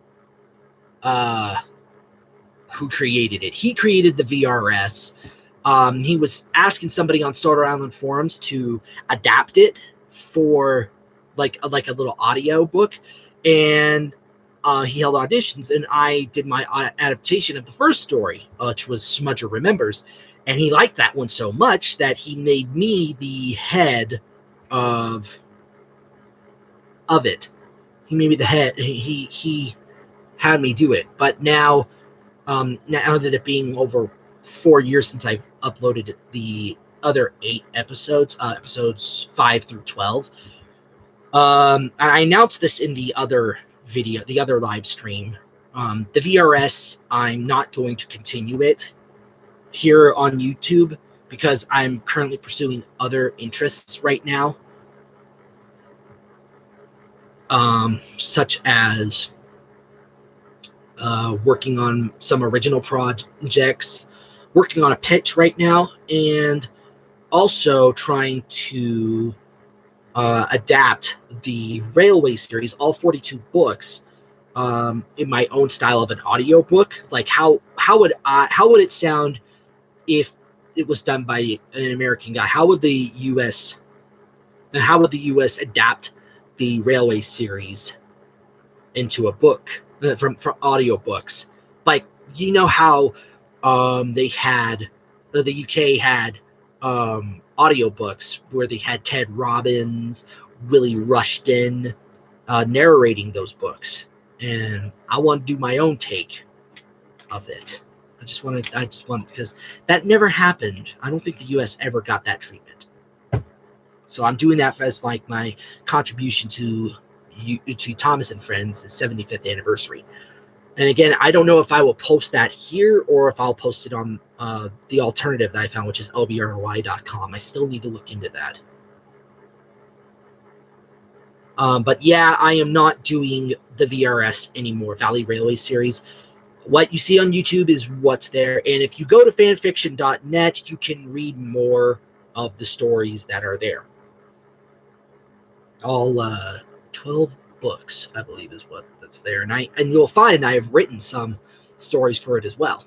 who created it. He created the VRS. He was asking somebody on Soda Island forums to adapt it for like a little audio book, and he held auditions, and I did my adaptation of the first story, which was Smudger Remembers, and he liked that one so much that he made me the head of it. He made me the head. He had me do it, but now that it being over 4 years since I've uploaded the other 8 episodes, episodes 5 through 12. I announced this in the other video, the other live stream. The VRS, I'm not going to continue it here on YouTube because I'm currently pursuing other interests right now, such as working on some original projects, working on a pitch right now, and also trying to adapt the Railway series, all 42 books, in my own style of an audiobook. Like how would it sound if it was done by an American guy? How would the US adapt the Railway series into a book from audiobooks? Like, you know how they had the UK had audiobooks where they had Ted Robbins, Willie Rushton narrating those books, and I want to do my own take of it. I just want because that never happened. I don't think the US ever got that treatment. So I'm doing that as like my contribution to Thomas and Friends' 75th anniversary. And again, I don't know if I will post that here or if I'll post it on the alternative that I found, which is lbry.com. I still need to look into that. But yeah, I am not doing the VRS anymore, Valley Railway series. What you see on YouTube is what's there. And if you go to fanfiction.net, you can read more of the stories that are there. All 12 books, I believe, is what that's there. And you'll find I have written some stories for it as well.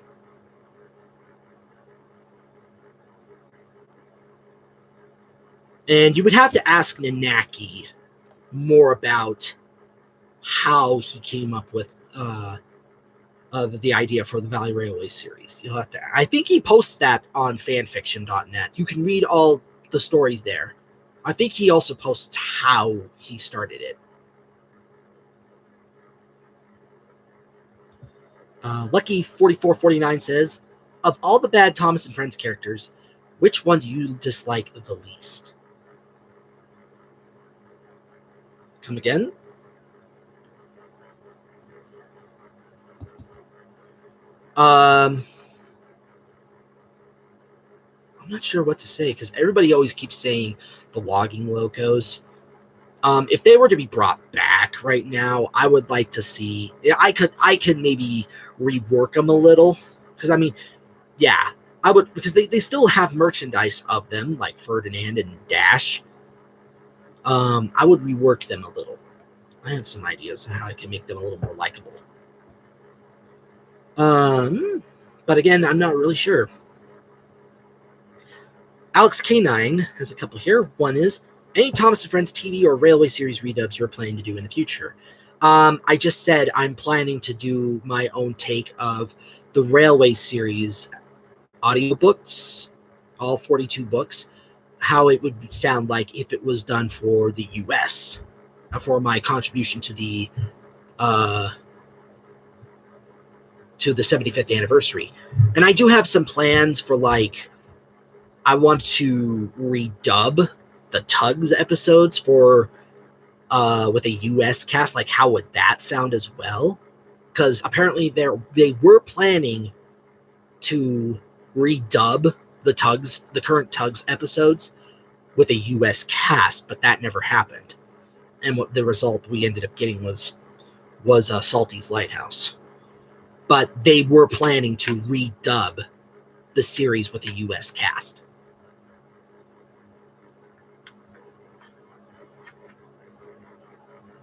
And you would have to ask Nanaki more about how he came up with the idea for the Valley Railway series. You'll have to. I think he posts that on fanfiction.net. You can read all the stories there. I think he also posts how he started it. Lucky4449 says, of all the bad Thomas and Friends characters, which one do you dislike the least? Come again? I'm not sure what to say because everybody always keeps saying the logging locos. If they were to be brought back right now, I would like to see. I could maybe rework them a little because I mean, yeah, I would because they still have merchandise of them like Ferdinand and Dash. I would rework them a little. I have some ideas on how I can make them a little more likable. But again, I'm not really sure. Alex K9 has a couple here. One is, any Thomas and Friends TV or Railway series redubs you're planning to do in the future? I just said I'm planning to do my own take of the Railway series audiobooks, all 42 books, how it would sound like if it was done for the US, for my contribution to the 75th anniversary. And I do have some plans for like I want to redub the Tugs episodes for with a US cast. Like, how would that sound as well? Because apparently they were planning to redub the current Tugs episodes with a US cast, but that never happened. And what the result we ended up getting was Salty's Lighthouse. But they were planning to redub the series with a US cast.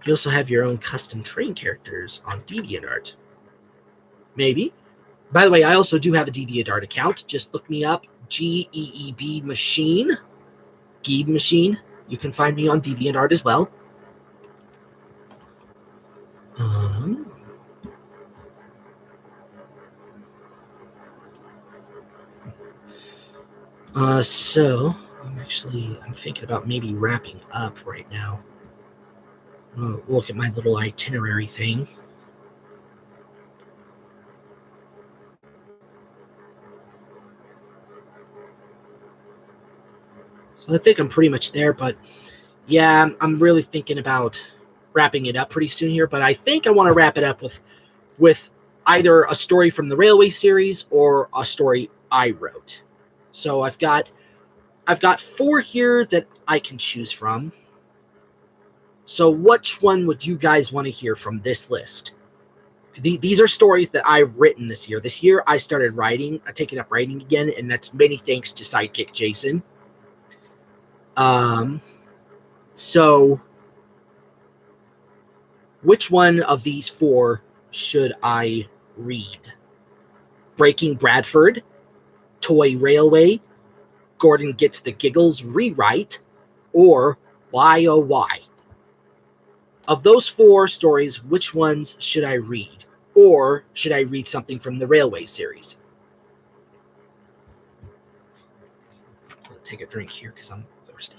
You also have your own custom train characters on DeviantArt. Maybe. By the way, I also do have a DeviantArt account. Just look me up, GeebMachine. GeebMachine. You can find me on DeviantArt as well. So I'm thinking about maybe wrapping up right now. I'll look at my little itinerary thing. So I think I'm pretty much there, but yeah, I'm really thinking about wrapping it up pretty soon here. But I think I want to wrap it up with either a story from the Railway series or a story I wrote. So I've got 4 here that I can choose from. So which one would you guys want to hear from this list? These are stories that I've written this year. This year I started writing, taking up writing again, and that's many thanks to Sidekick Jason. So which one of these 4 should I read? Breaking Bradford, Toy Railway, Gordon Gets the Giggles rewrite, or Why Oh Why? Of those 4 stories, which ones should I read? Or should I read something from the Railway series? I'll take a drink here because I'm thirsty.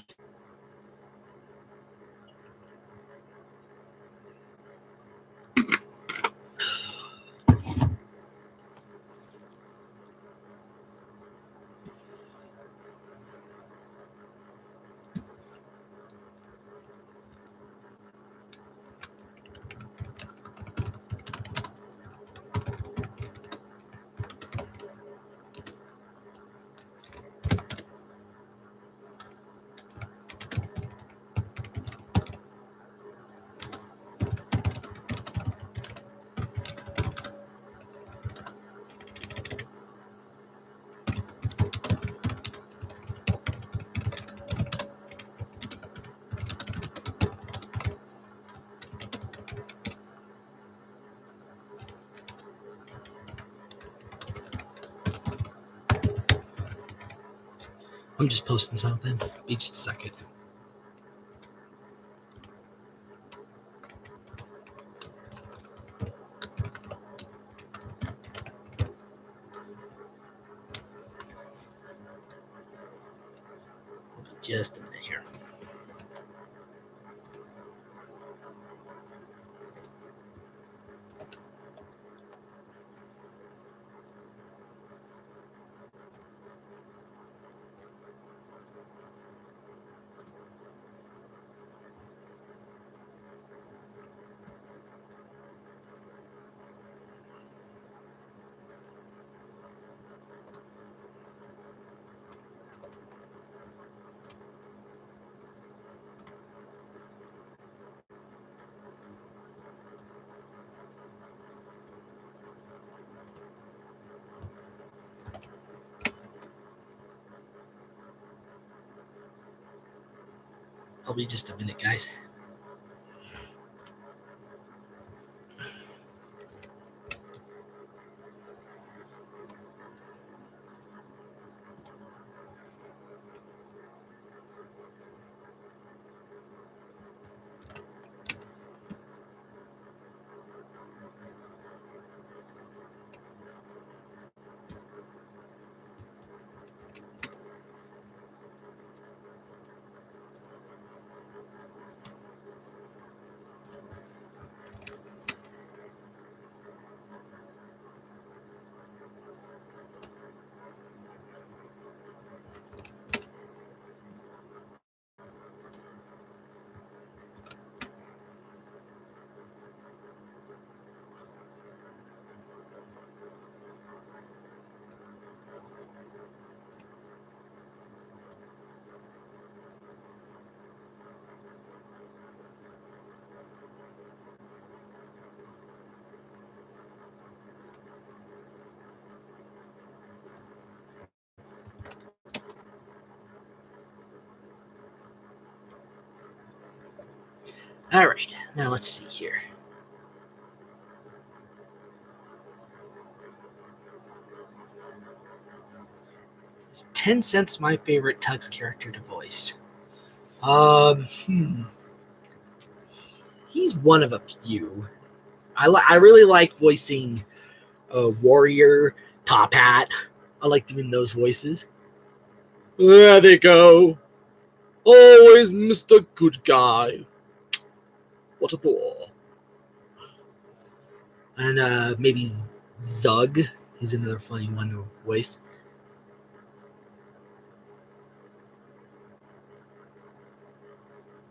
I'm just posting something. Be just a second. Just a minute here. I'll be just a minute, guys. All right, now let's see here. Is 10 Cents my favorite Tug's character to voice? He's one of a few. I really like voicing Warrior, Top Hat. I like doing those voices. There they go. Always Mr. Good Guy. What a bore. And maybe Zug. He's another funny one to voice.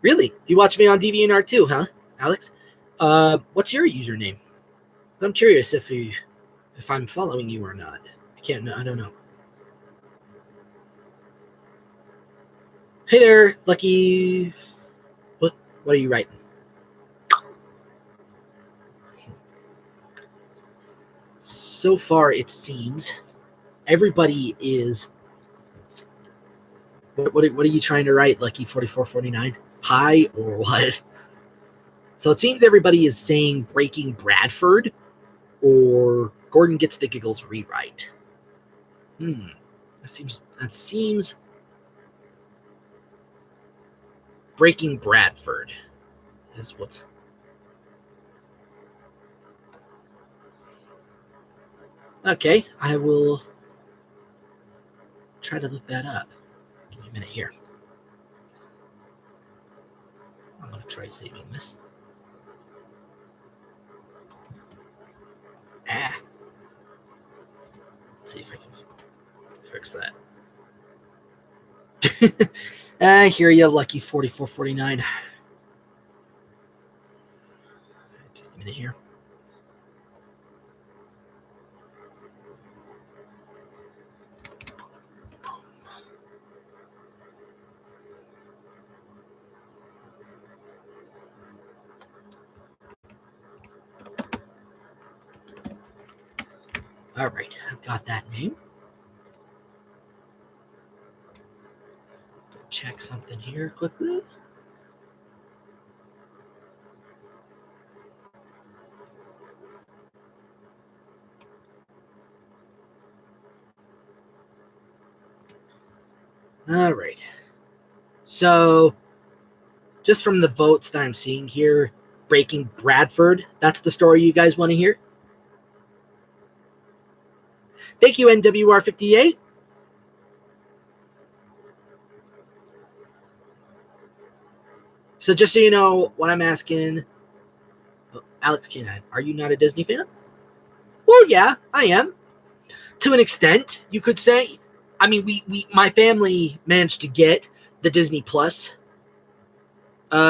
Really? You watch me on DeviantArt too, huh, Alex? What's your username? I'm curious if I'm following you or not. I don't know. Hey there, Lucky. What are you writing? So far, it seems everybody is. What are you trying to write, Lucky 4449? Hi or what? So it seems everybody is saying Breaking Bradford or Gordon Gets the Giggles rewrite. That seems Breaking Bradford is what's. Okay, I will try to look that up. Give me a minute here. I'm going to try saving this. Let's see if I can fix that. I hear you, Lucky 4449. Just a minute here. All right, I've got that name. Check something here quickly. All right. So, just from the votes that I'm seeing here, Breaking Bradford, that's the story you guys want to hear? Thank you, NWR58. So just so you know, what I'm asking, Alex K9, are you not a Disney fan? Well, yeah, I am. To an extent, you could say. I mean, my family managed to get the Disney Plus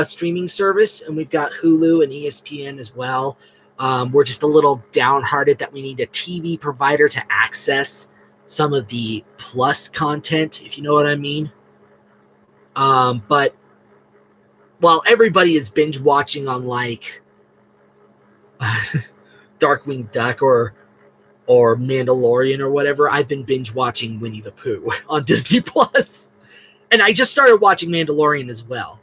streaming service, and we've got Hulu and ESPN as well. We're just a little downhearted that we need a TV provider to access some of the Plus content, if you know what I mean. But while everybody is binge watching on like Darkwing Duck or Mandalorian or whatever, I've been binge watching Winnie the Pooh on Disney Plus, and I just started watching Mandalorian as well.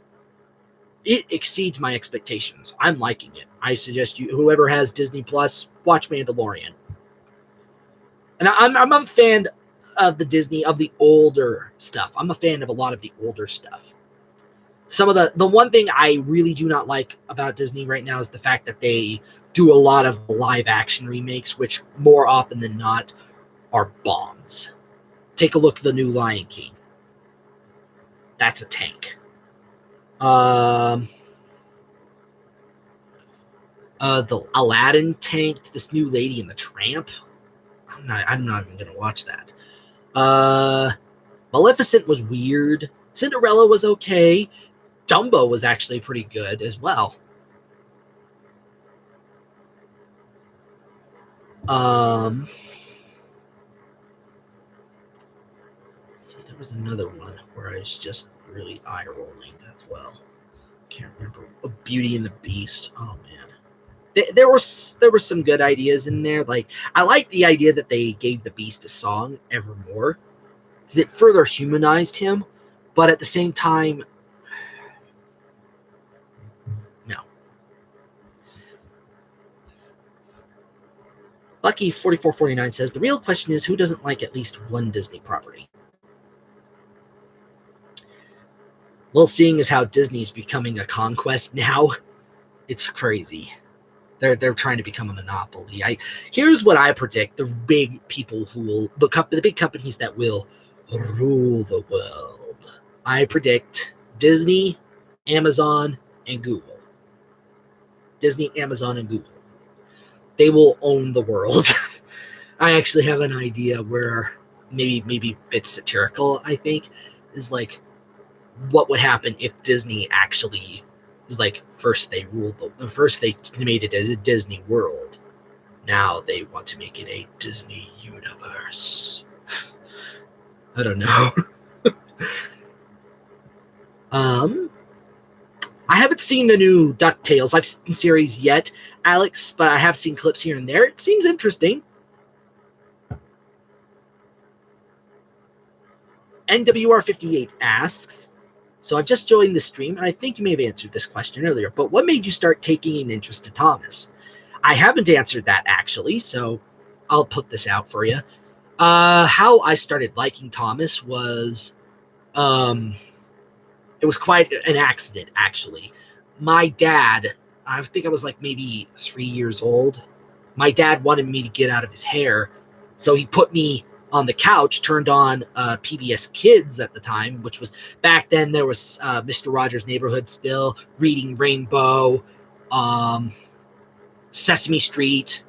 it exceeds my expectations. I'm liking it. I suggest you, whoever has Disney Plus, watch Mandalorian. And I'm a fan of the older stuff. I'm a fan of a lot of the older stuff. Some of the one thing I really do not like about Disney right now is the fact that they do a lot of live action remakes, which more often than not are bombs. Take a look at the new Lion King. That's a tank. The Aladdin tanked. This new Lady and the Tramp. I'm not even gonna watch that. Maleficent was weird. Cinderella was okay. Dumbo was actually pretty good as well. Let's see, there was another one where I was just really eye rolling as well. Can't remember. Beauty and the Beast. Oh man, there were some good ideas in there. Like, I like the idea that they gave the Beast a song, Evermore, because it further humanized him. But at the same time, no. Lucky4449 says, the real question is, who doesn't like at least one Disney property? Well, seeing as how Disney's becoming a conquest now, it's crazy. They're trying to become a monopoly. Here's what I predict: the big people who will, the big companies that will rule the world. I predict Disney, Amazon, and Google. Disney, Amazon, and Google. They will own the world. I actually have an idea where maybe it's satirical, I think, is like, what would happen if Disney actually was like, first they made it as a Disney World. Now they want to make it a Disney universe. I don't know. I haven't seen the new DuckTales I've seen series yet, Alex, but I have seen clips here and there. It seems interesting. NWR58 asks, so I've just joined the stream, and I think you may have answered this question earlier, but what made you start taking an interest in Thomas? I haven't answered that, actually, so I'll put this out for you. How I started liking Thomas was, it was quite an accident, actually. My dad, I think I was like maybe 3 years old. My dad wanted me to get out of his hair, so he put me on the couch, turned on PBS Kids at the time, which was back then. There was Mr. Rogers' Neighborhood still, Reading Rainbow, Sesame Street,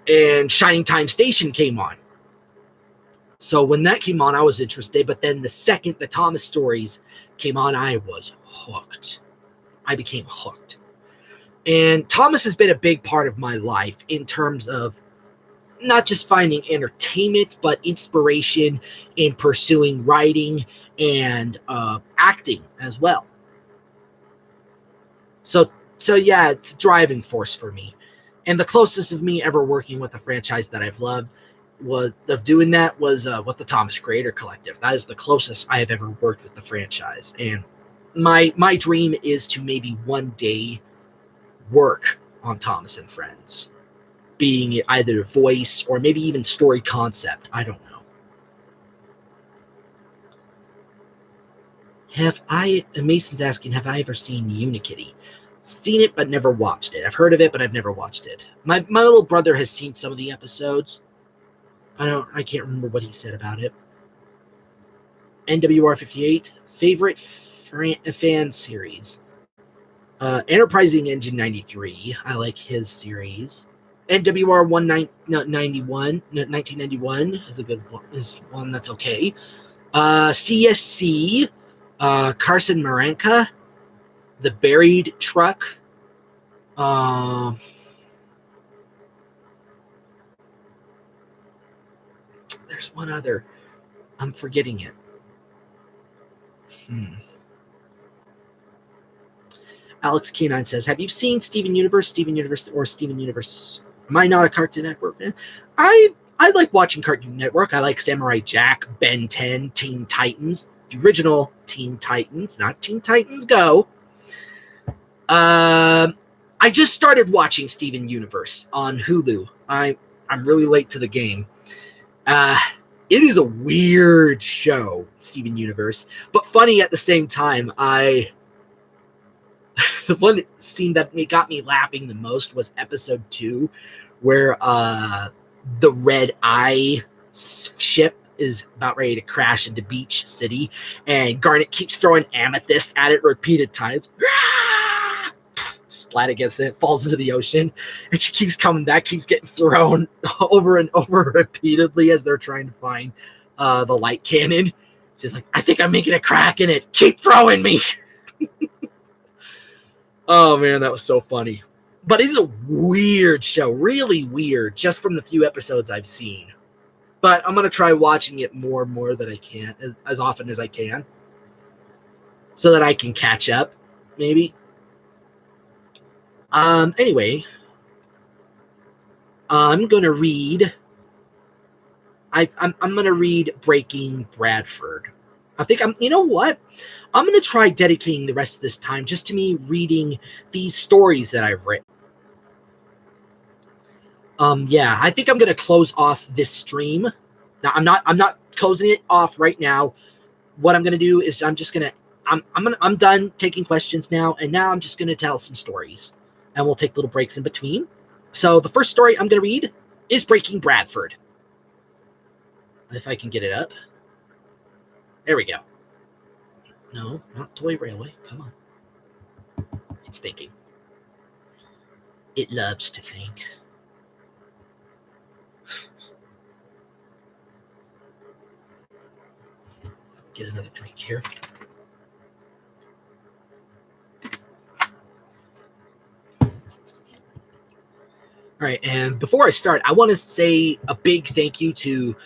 and Shining Time Station came on. So when that came on, I was interested. But then the second the Thomas stories came on, I was hooked. I became hooked. And Thomas has been a big part of my life in terms of not just finding entertainment, but inspiration in pursuing writing and acting as well. So yeah, it's a driving force for me. And the closest of me ever working with a franchise that I've loved was with the Thomas Creator Collective. That is the closest I have ever worked with the franchise. And my dream is to maybe one day work on Thomas and Friends, being either voice or maybe even story concept. I don't know. Mason's asking, have I ever seen Unikitty? Seen it, but never watched it. I've heard of it, but I've never watched it. My little brother has seen some of the episodes. I can't remember what he said about it. NWR58, favorite fan series. Enterprising Engine 93. I like his series. NWR 1991 is a good one. Is one that's okay. CSC, Carson Maranka, The Buried Truck. There's one other. I'm forgetting it. Alex K9 says, have you seen Steven Universe, or Steven Universe? Am I not a Cartoon Network fan? I like watching Cartoon Network. I like Samurai Jack, Ben 10, Teen Titans. the original Teen Titans, not Teen Titans Go. I just started watching Steven Universe on Hulu. I'm really late to the game. It is a weird show, Steven Universe, but funny at the same time. The one scene that got me laughing the most was episode 2, where the Red Eye ship is about ready to crash into Beach City, and Garnet keeps throwing amethyst at it repeated times. Splat against it, falls into the ocean, and she keeps coming back, keeps getting thrown over and over repeatedly as they're trying to find the light cannon. She's like, I think I'm making a crack in it. Keep throwing me. Oh man, that was so funny. But it's a weird show, really weird, just from the few episodes I've seen. But I'm going to try watching it more and more that I can, as often as I can, so that I can catch up, maybe. Anyway, I'm going to read, I'm going to read Breaking Bradford. I think you know what? I'm going to try dedicating the rest of this time just to me reading these stories that I've written. Yeah, I think I'm going to close off this stream. Now, I'm not closing it off right now. What I'm going to do is I'm done taking questions now, and now I'm just going to tell some stories, and we'll take little breaks in between. So the first story I'm going to read is Breaking Bradford. If I can get it up. There we go. No, not Toy Railway. Come on. It's thinking. It loves to think. Get another drink here. All right, and before I start, I want to say a big thank you to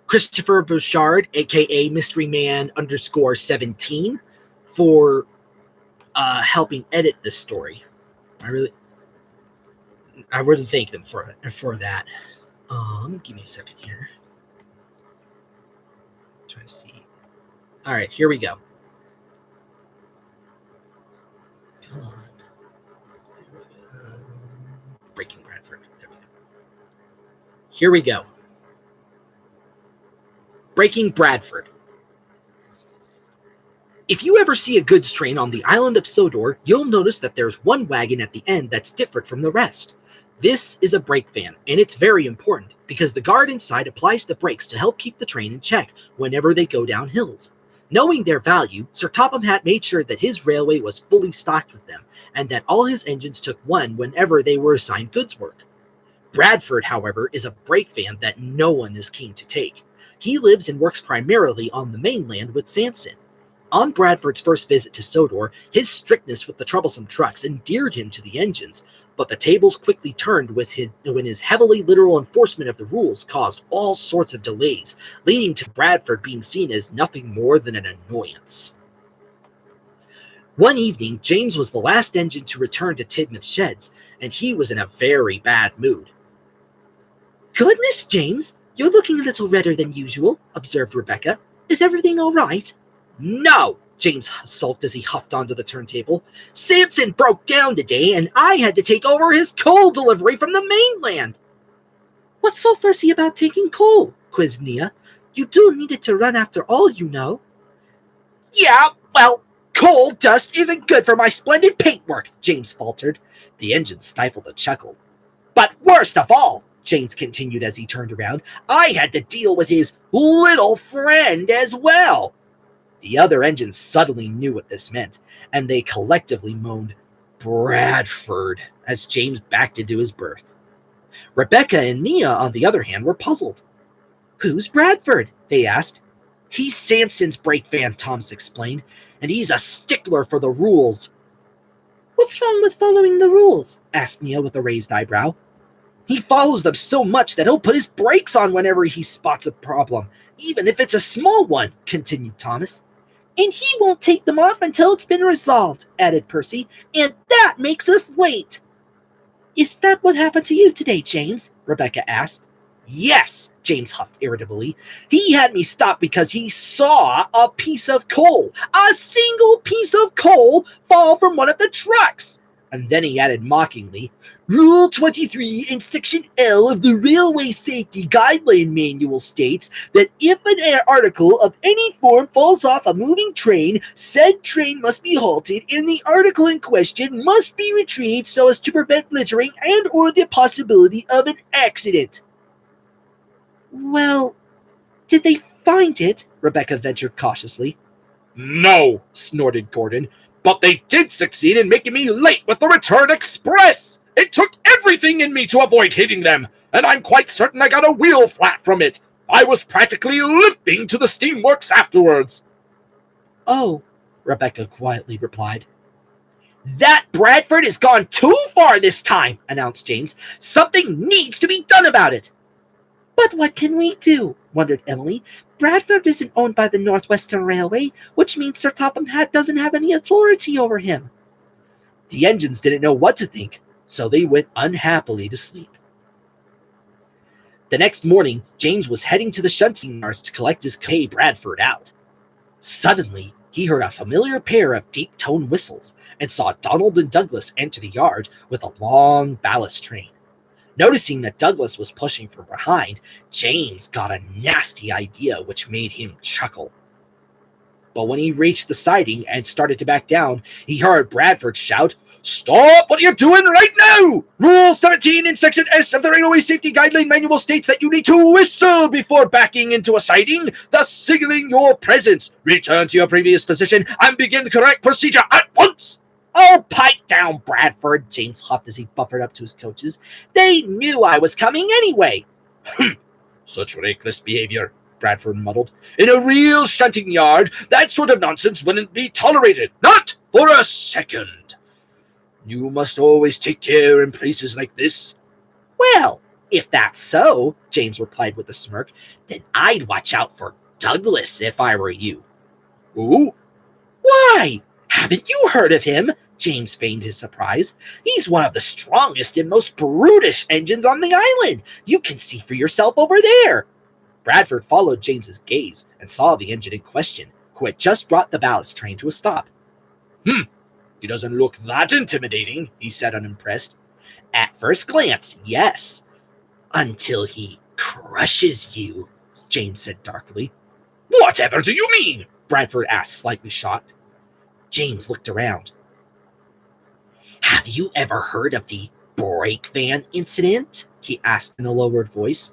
Christopher Bouchard, aka Mystery Man _17, for helping edit this story. I really thank them for that. Give me a second here. Try to see. All right, here we go. Come on. Breaking Bradford. There we go. Here we go. Breaking Bradford. If you ever see a goods train on the island of Sodor, you'll notice that there's one wagon at the end that's different from the rest. This is a brake van, and it's very important because the guard inside applies the brakes to help keep the train in check whenever they go down hills. Knowing their value, Sir Topham Hatt made sure that his railway was fully stocked with them, and that all his engines took one whenever they were assigned goods work. Bradford, however, is a brake van that no one is keen to take. He lives and works primarily on the mainland with Samson. On Bradford's first visit to Sodor, his strictness with the troublesome trucks endeared him to the engines, but the tables quickly turned when his heavily literal enforcement of the rules caused all sorts of delays, leading to Bradford being seen as nothing more than an annoyance. One evening, James was the last engine to return to Tidmouth Sheds, and he was in a very bad mood. "Goodness, James, you're looking a little redder than usual," observed Rebecca. "Is everything all right?" "No," James sulked as he huffed onto the turntable. "Samson broke down today, and I had to take over his coal delivery from the mainland." "What's so fussy about taking coal?" quizzed Nia. "You do need it to run after all, you know." "Yeah, well, coal dust isn't good for my splendid paintwork," James faltered. The engine stifled a chuckle. "But worst of all," James continued as he turned around, "I had to deal with his little friend as well." The other engines suddenly knew what this meant, and they collectively moaned, "Bradford," as James backed into his berth. Rebecca and Nia, on the other hand, were puzzled. "Who's Bradford?" they asked. "He's Samson's brake van," Thomas explained, "and he's a stickler for the rules." "What's wrong with following the rules?" asked Nia with a raised eyebrow. "He follows them so much that he'll put his brakes on whenever he spots a problem, even if it's a small one," continued Thomas. "And he won't take them off until it's been resolved," added Percy, "and that makes us late." "Is that what happened to you today, James?" Rebecca asked. Yes, James huffed irritably. He had me stop because he saw a piece of coal, a single piece of coal, fall from one of the trucks. And then he added mockingly, Rule 23 in Section L of the Railway Safety Guideline Manual states that if an article of any form falls off a moving train, said train must be halted and the article in question must be retrieved so as to prevent littering and or the possibility of an accident. Well, did they find it? Rebecca ventured cautiously. No, snorted Gordon, but they did succeed in making me late with the return express. It took everything in me to avoid hitting them, and I'm quite certain I got a wheel flat from it. I was practically limping to the steamworks afterwards. Oh, Rebecca quietly replied. That Bradford has gone too far this time, announced James. Something needs to be done about it. But what can we do? Wondered Emily. Bradford isn't owned by the Northwestern Railway, which means Sir Topham Hatt doesn't have any authority over him. The engines didn't know what to think, so they went unhappily to sleep. The next morning, James was heading to the shunting yards to collect his pay Bradford out. Suddenly, he heard a familiar pair of deep-toned whistles and saw Donald and Douglas enter the yard with a long ballast train. Noticing that Douglas was pushing from behind, James got a nasty idea which made him chuckle. But when he reached the siding and started to back down, he heard Bradford shout, Stop what you're doing right now! Rule 17 in Section S of the Railway Safety Guideline Manual states that you need to whistle before backing into a siding, thus signaling your presence. Return to your previous position and begin the correct procedure at once! Oh, pipe down, Bradford, James huffed as he buffered up to his coaches. They knew I was coming anyway. Such reckless behavior, Bradford muddled. In a real shunting yard, that sort of nonsense wouldn't be tolerated. Not for a second. You must always take care in places like this. Well, if that's so, James replied with a smirk, then I'd watch out for Douglas if I were you. Who? Why? Haven't you heard of him? James feigned his surprise. He's one of the strongest and most brutish engines on the island. You can see for yourself over there. Bradford followed James's gaze and saw the engine in question, who had just brought the ballast train to a stop. He doesn't look that intimidating, he said unimpressed. At first glance, yes. Until he crushes you, James said darkly. Whatever do you mean? Bradford asked, slightly shocked. James looked around. Have you ever heard of the brake van incident? He asked in a lowered voice.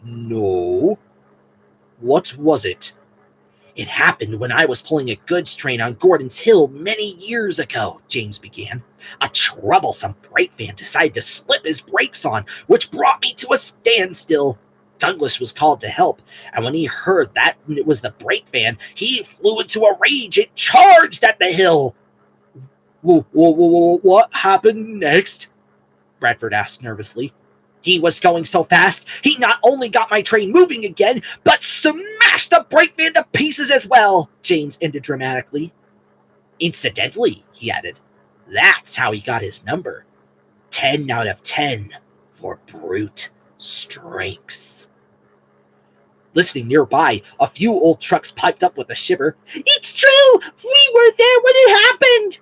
No. What was it? It happened when I was pulling a goods train on Gordon's Hill many years ago, James began. A troublesome brake van decided to slip his brakes on, which brought me to a standstill. Douglas was called to help, and when he heard that it was the brake van, he flew into a rage and charged at the hill. What happened next? Bradford asked nervously. He was going so fast, he not only got my train moving again, but smashed the brake van to pieces as well, James ended dramatically. Incidentally, he added, that's how he got his number. 10 out of 10 for brute strength. Listening nearby, a few old trucks piped up with a shiver. It's true! We were there when it happened!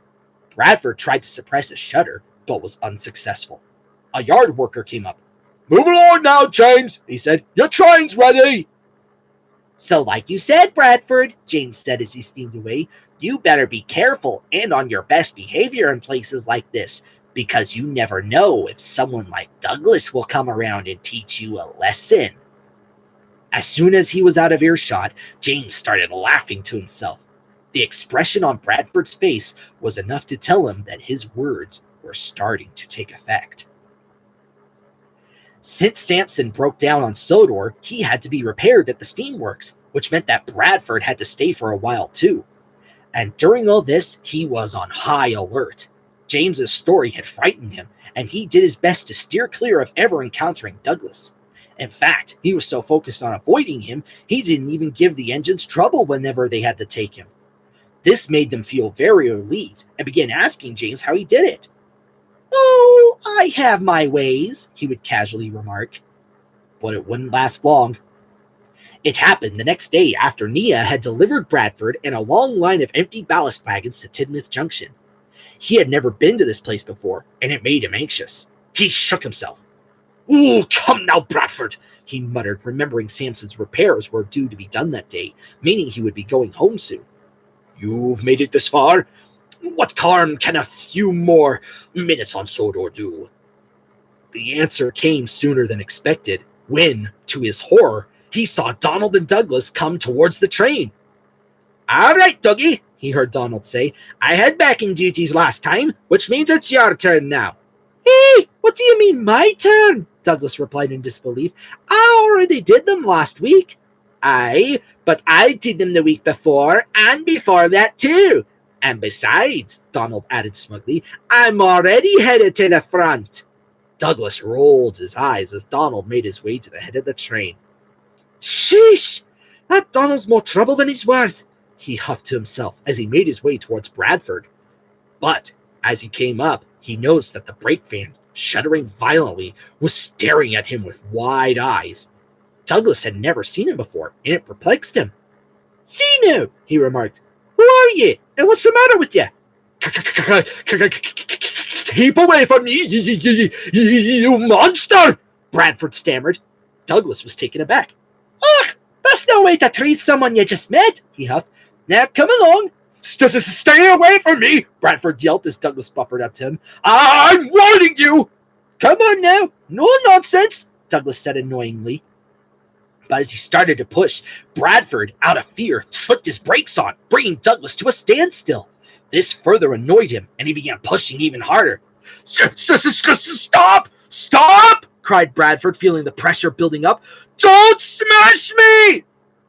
Bradford tried to suppress a shudder, but was unsuccessful. A yard worker came up. Move along now, James, he said. Your train's ready. So like you said, Bradford, James said as he steamed away, you better be careful and on your best behavior in places like this, because you never know if someone like Douglas will come around and teach you a lesson. As soon as he was out of earshot, James started laughing to himself. The expression on Bradford's face was enough to tell him that his words were starting to take effect. Since Sampson broke down on Sodor, he had to be repaired at the steamworks, which meant that Bradford had to stay for a while too. And during all this, he was on high alert. James's story had frightened him, and he did his best to steer clear of ever encountering Douglas. In fact, he was so focused on avoiding him, he didn't even give the engines trouble whenever they had to take him. This made them feel very relieved and began asking James how he did it. Oh, I have my ways, he would casually remark. But it wouldn't last long. It happened the next day after Nia had delivered Bradford and a long line of empty ballast wagons to Tidmouth Junction. He had never been to this place before, and it made him anxious. He shook himself. "Ooh, come now, Bradford," he muttered, remembering Samson's repairs were due to be done that day, meaning he would be going home soon. "You've made it this far? What harm can a few more minutes on Sodor do?" The answer came sooner than expected when, to his horror, he saw Donald and Douglas come towards the train. "All right, Dougie," he heard Donald say. "I had backing duties last time, which means it's your turn now." "Hey, what do you mean my turn?" Douglas replied in disbelief. "I already did them last week." "Aye, but I did them the week before and before that too. And besides," Donald added smugly, "I'm already headed to the front." Douglas rolled his eyes as Donald made his way to the head of the train. "Sheesh! That Donald's more trouble than he's worth," he huffed to himself as he made his way towards Bradford. But as he came up, he noticed that the brake van, shuddering violently, was staring at him with wide eyes. Douglas had never seen him before, and it perplexed him. "See now," he remarked. "Who are ye, and what's the matter with ye?" "Keep away from me, you monster!" Bradford stammered. Douglas was taken aback. "Ugh, that's no way to treat someone you just met," he huffed. "Now come along." Stay away from me!" Bradford yelped as Douglas buffered up to him. "I'm warning you!" "Come on now, no nonsense," Douglas said annoyingly. But as he started to push, Bradford, out of fear, slipped his brakes on, bringing Douglas to a standstill. This further annoyed him, and he began pushing even harder. "Stop! Stop!" cried Bradford, feeling the pressure building up. "Don't smash me!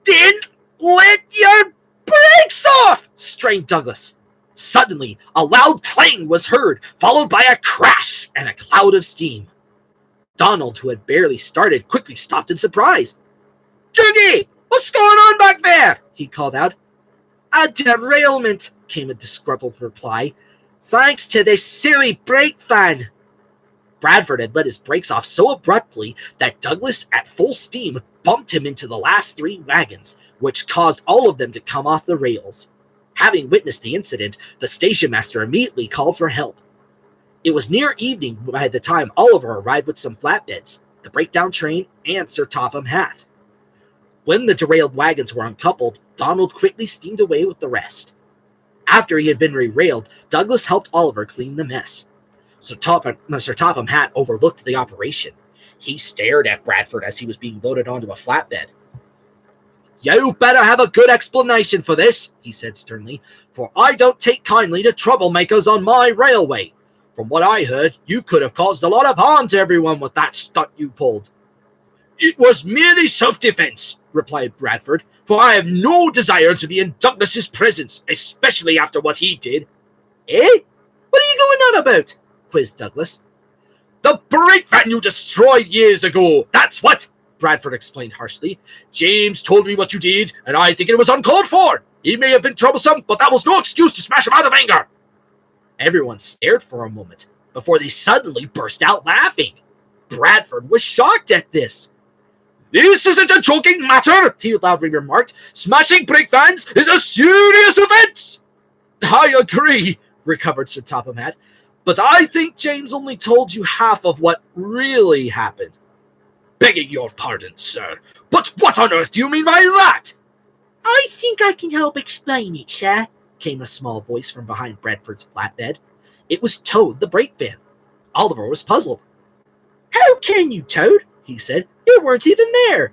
Then let your brakes off!" strained Douglas. Suddenly, a loud clang was heard, followed by a crash and a cloud of steam. Donald, who had barely started, quickly stopped in surprise. "Dougie, what's going on back there?" he called out. "A derailment," came a disgruntled reply. "Thanks to this silly brake van." Bradford had let his brakes off so abruptly that Douglas, at full steam, bumped him into the last three wagons, which caused all of them to come off the rails. Having witnessed the incident, the station master immediately called for help. It was near evening by the time Oliver arrived with some flatbeds, the breakdown train, and Sir Topham Hatt. When the derailed wagons were uncoupled, Donald quickly steamed away with the rest. After he had been derailed, Douglas helped Oliver clean the mess. Sir Topham Hatt overlooked the operation. He stared at Bradford as he was being loaded onto a flatbed. "You better have a good explanation for this," he said sternly, "for I don't take kindly to troublemakers on my railway. From what I heard, you could have caused a lot of harm to everyone with that stunt you pulled." "It was merely self-defense," replied Bradford, "for I have no desire to be in Douglas's presence, especially after what he did." "Eh? What are you going on about?" quizzed Douglas. "The brake van you destroyed years ago, that's what!" Bradford explained harshly. "James told me what you did, and I think it was uncalled for. He may have been troublesome, but that was no excuse to smash him out of anger." Everyone stared for a moment, before they suddenly burst out laughing. Bradford was shocked at this. "This isn't a joking matter," he loudly remarked. "Smashing brake vans is a serious offense." "I agree," recovered Sir Topham Hatt. "But I think James only told you half of what really happened." "Begging your pardon, sir, but what on earth do you mean by that?" "I think I can help explain it, sir," came a small voice from behind Bradford's flatbed. It was Toad, the brake van. Oliver was puzzled. "How can you, Toad?" he said. "You weren't even there."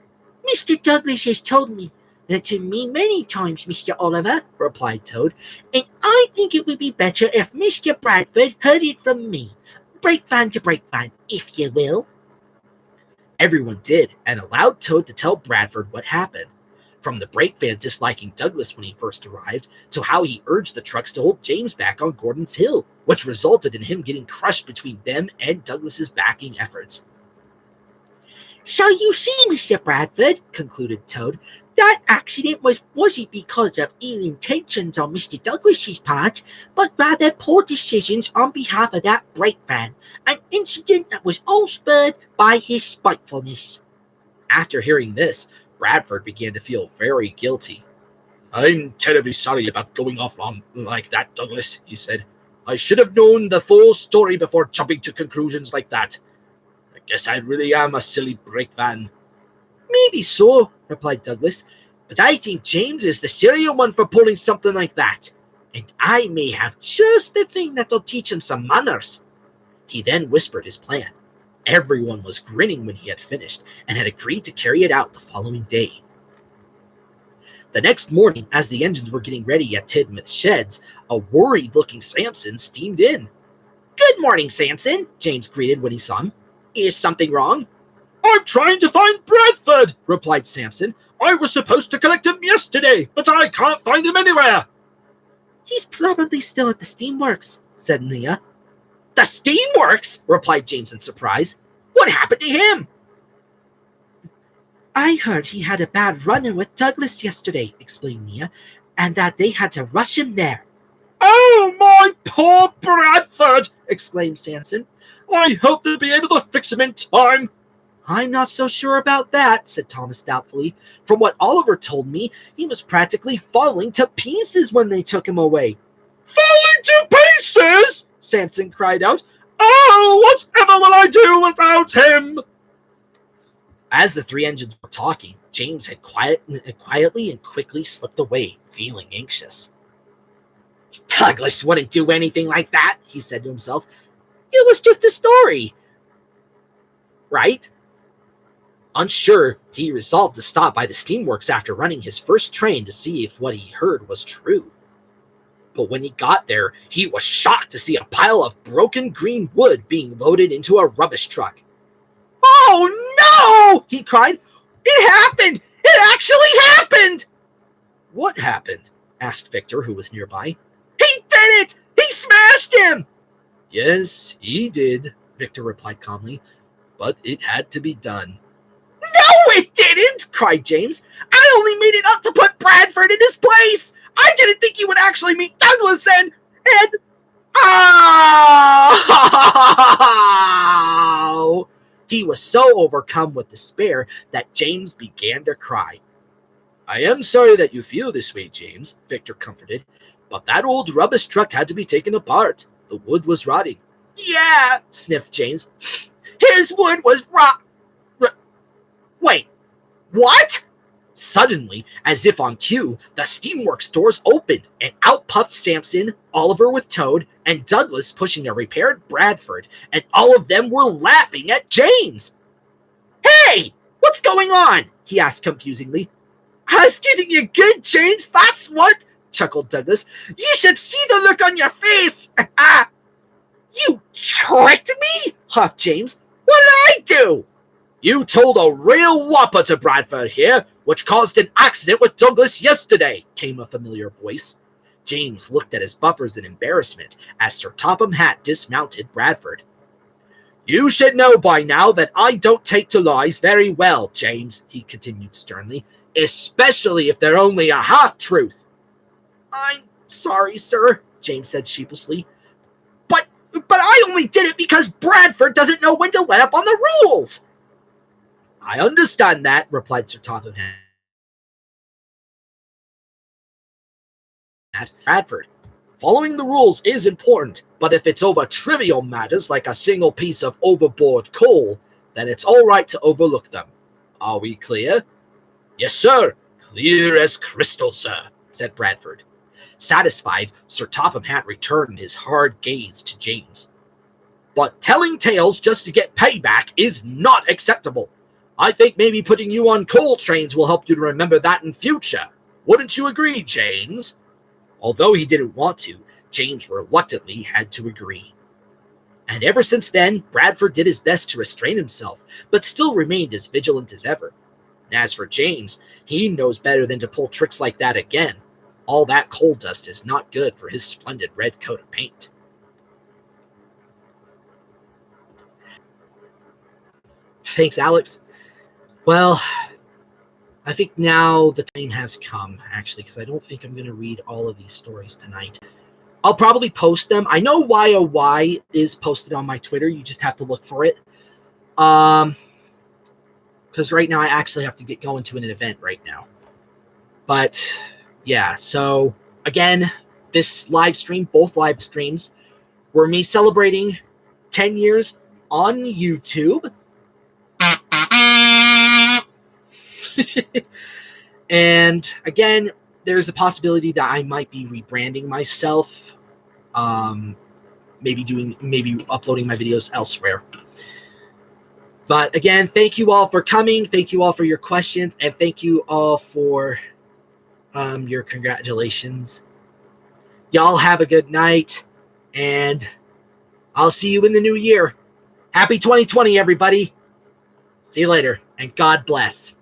"Mr. Douglas has told me that to me many times, Mr. Oliver," replied Toad, "and I think it would be better if Mr. Bradford heard it from me. Brake van to brake van, if you will." Everyone did, and allowed Toad to tell Bradford what happened. From the brake van disliking Douglas when he first arrived, to how he urged the trucks to hold James back on Gordon's Hill, which resulted in him getting crushed between them and Douglas's backing efforts. "So you see, Mr. Bradford," concluded Toad, "that accident wasn't because of ill intentions on Mr. Douglas's part, but rather poor decisions on behalf of that brake van, an incident that was all spurred by his spitefulness." After hearing this, Bradford began to feel very guilty. I'm terribly sorry about going off on like that, Douglas, he said. I should have known the full story before jumping to conclusions like that. I guess I really am a silly brake van. Maybe so, replied Douglas, but I think James is the serial one for pulling something like that, and I may have just the thing that'll teach him some manners. He then whispered his plan. Everyone was grinning when he had finished, and had agreed to carry it out the following day. The next morning, as the engines were getting ready at Tidmouth Sheds, a worried-looking Samson steamed in. Good morning, Samson, James greeted when he saw him. Is something wrong? I'm trying to find Bradford, replied Samson. I was supposed to collect him yesterday, but I can't find him anywhere. He's probably still at the steamworks, said Nia. The steamworks? Replied James in surprise. What happened to him? I heard he had a bad run-in with Douglas yesterday, explained Nia, and that they had to rush him there. Oh, my poor Bradford, exclaimed Samson. I hope they'll be able to fix him in time. I'm not so sure about that, said Thomas doubtfully. From what Oliver told me, he was practically falling to pieces when they took him away. Falling to pieces? Samson cried out. Oh, whatever will I do without him? As the three engines were talking, James had quietly and quickly slipped away, feeling anxious. Douglas wouldn't do anything like that, he said to himself. It was just a story. Right? Unsure, he resolved to stop by the steamworks after running his first train to see if what he heard was true. But when he got there, he was shocked to see a pile of broken green wood being loaded into a rubbish truck. Oh no! He cried. It happened! It actually happened! What happened? Asked Victor, who was nearby. He did it! He smashed him! Yes, he did, Victor replied calmly, but it had to be done. No, it didn't! Cried James. I only made it up to put Bradford in his place! I didn't think he would actually meet Douglas and... Oh! He was so overcome with despair that James began to cry. I am sorry that you feel this way, James, Victor comforted, but that old rubbish truck had to be taken apart. The wood was rotting. Yeah, sniffed James. His wood was Wait, what? Suddenly, as if on cue, the steamworks doors opened, and out puffed Samson, Oliver with Toad, and Douglas pushing a repaired Bradford, and all of them were laughing at James. Hey, what's going on? He asked confusedly. I was getting you good, James, that's what, chuckled Douglas. You should see the look on your face. You tricked me? Huffed James. What did I do? You told a real whopper to Bradford here, which caused an accident with Douglas yesterday, came a familiar voice. James looked at his buffers in embarrassment as Sir Topham Hatt dismounted Bradford. You should know by now that I don't take to lies very well, James, he continued sternly, especially if they're only a half-truth. I'm sorry, sir, James said sheepishly. But I only did it because Bradford doesn't know when to let up on the rules. I understand that, replied Sir Topham Hatt. Bradford, following the rules is important, but if it's over trivial matters like a single piece of overboard coal, then it's all right to overlook them. Are we clear? Yes, sir. Clear as crystal, sir, said Bradford. Satisfied, Sir Topham Hatt returned his hard gaze to James. But telling tales just to get payback is not acceptable. I think maybe putting you on coal trains will help you to remember that in future. Wouldn't you agree, James? Although he didn't want to, James reluctantly had to agree. And ever since then, Bradford did his best to restrain himself, but still remained as vigilant as ever. As for James, he knows better than to pull tricks like that again. All that coal dust is not good for his splendid red coat of paint. Thanks, Alex. Well, I think now the time has come, actually, because I don't think I'm going to read all of these stories tonight. I'll probably post them. I know YOY is posted on my Twitter. You just have to look for it. Because because right now I actually have to get going to an event right now. But yeah, so again, this live stream, both live streams, were me celebrating 10 years on YouTube. And again, there's a possibility that I might be rebranding myself. Maybe uploading my videos elsewhere. But again, thank you all for coming. Thank you all for your questions. And thank you all for your congratulations. Y'all have a good night. And I'll see you in the new year. Happy 2020, everybody. See you later. And God bless.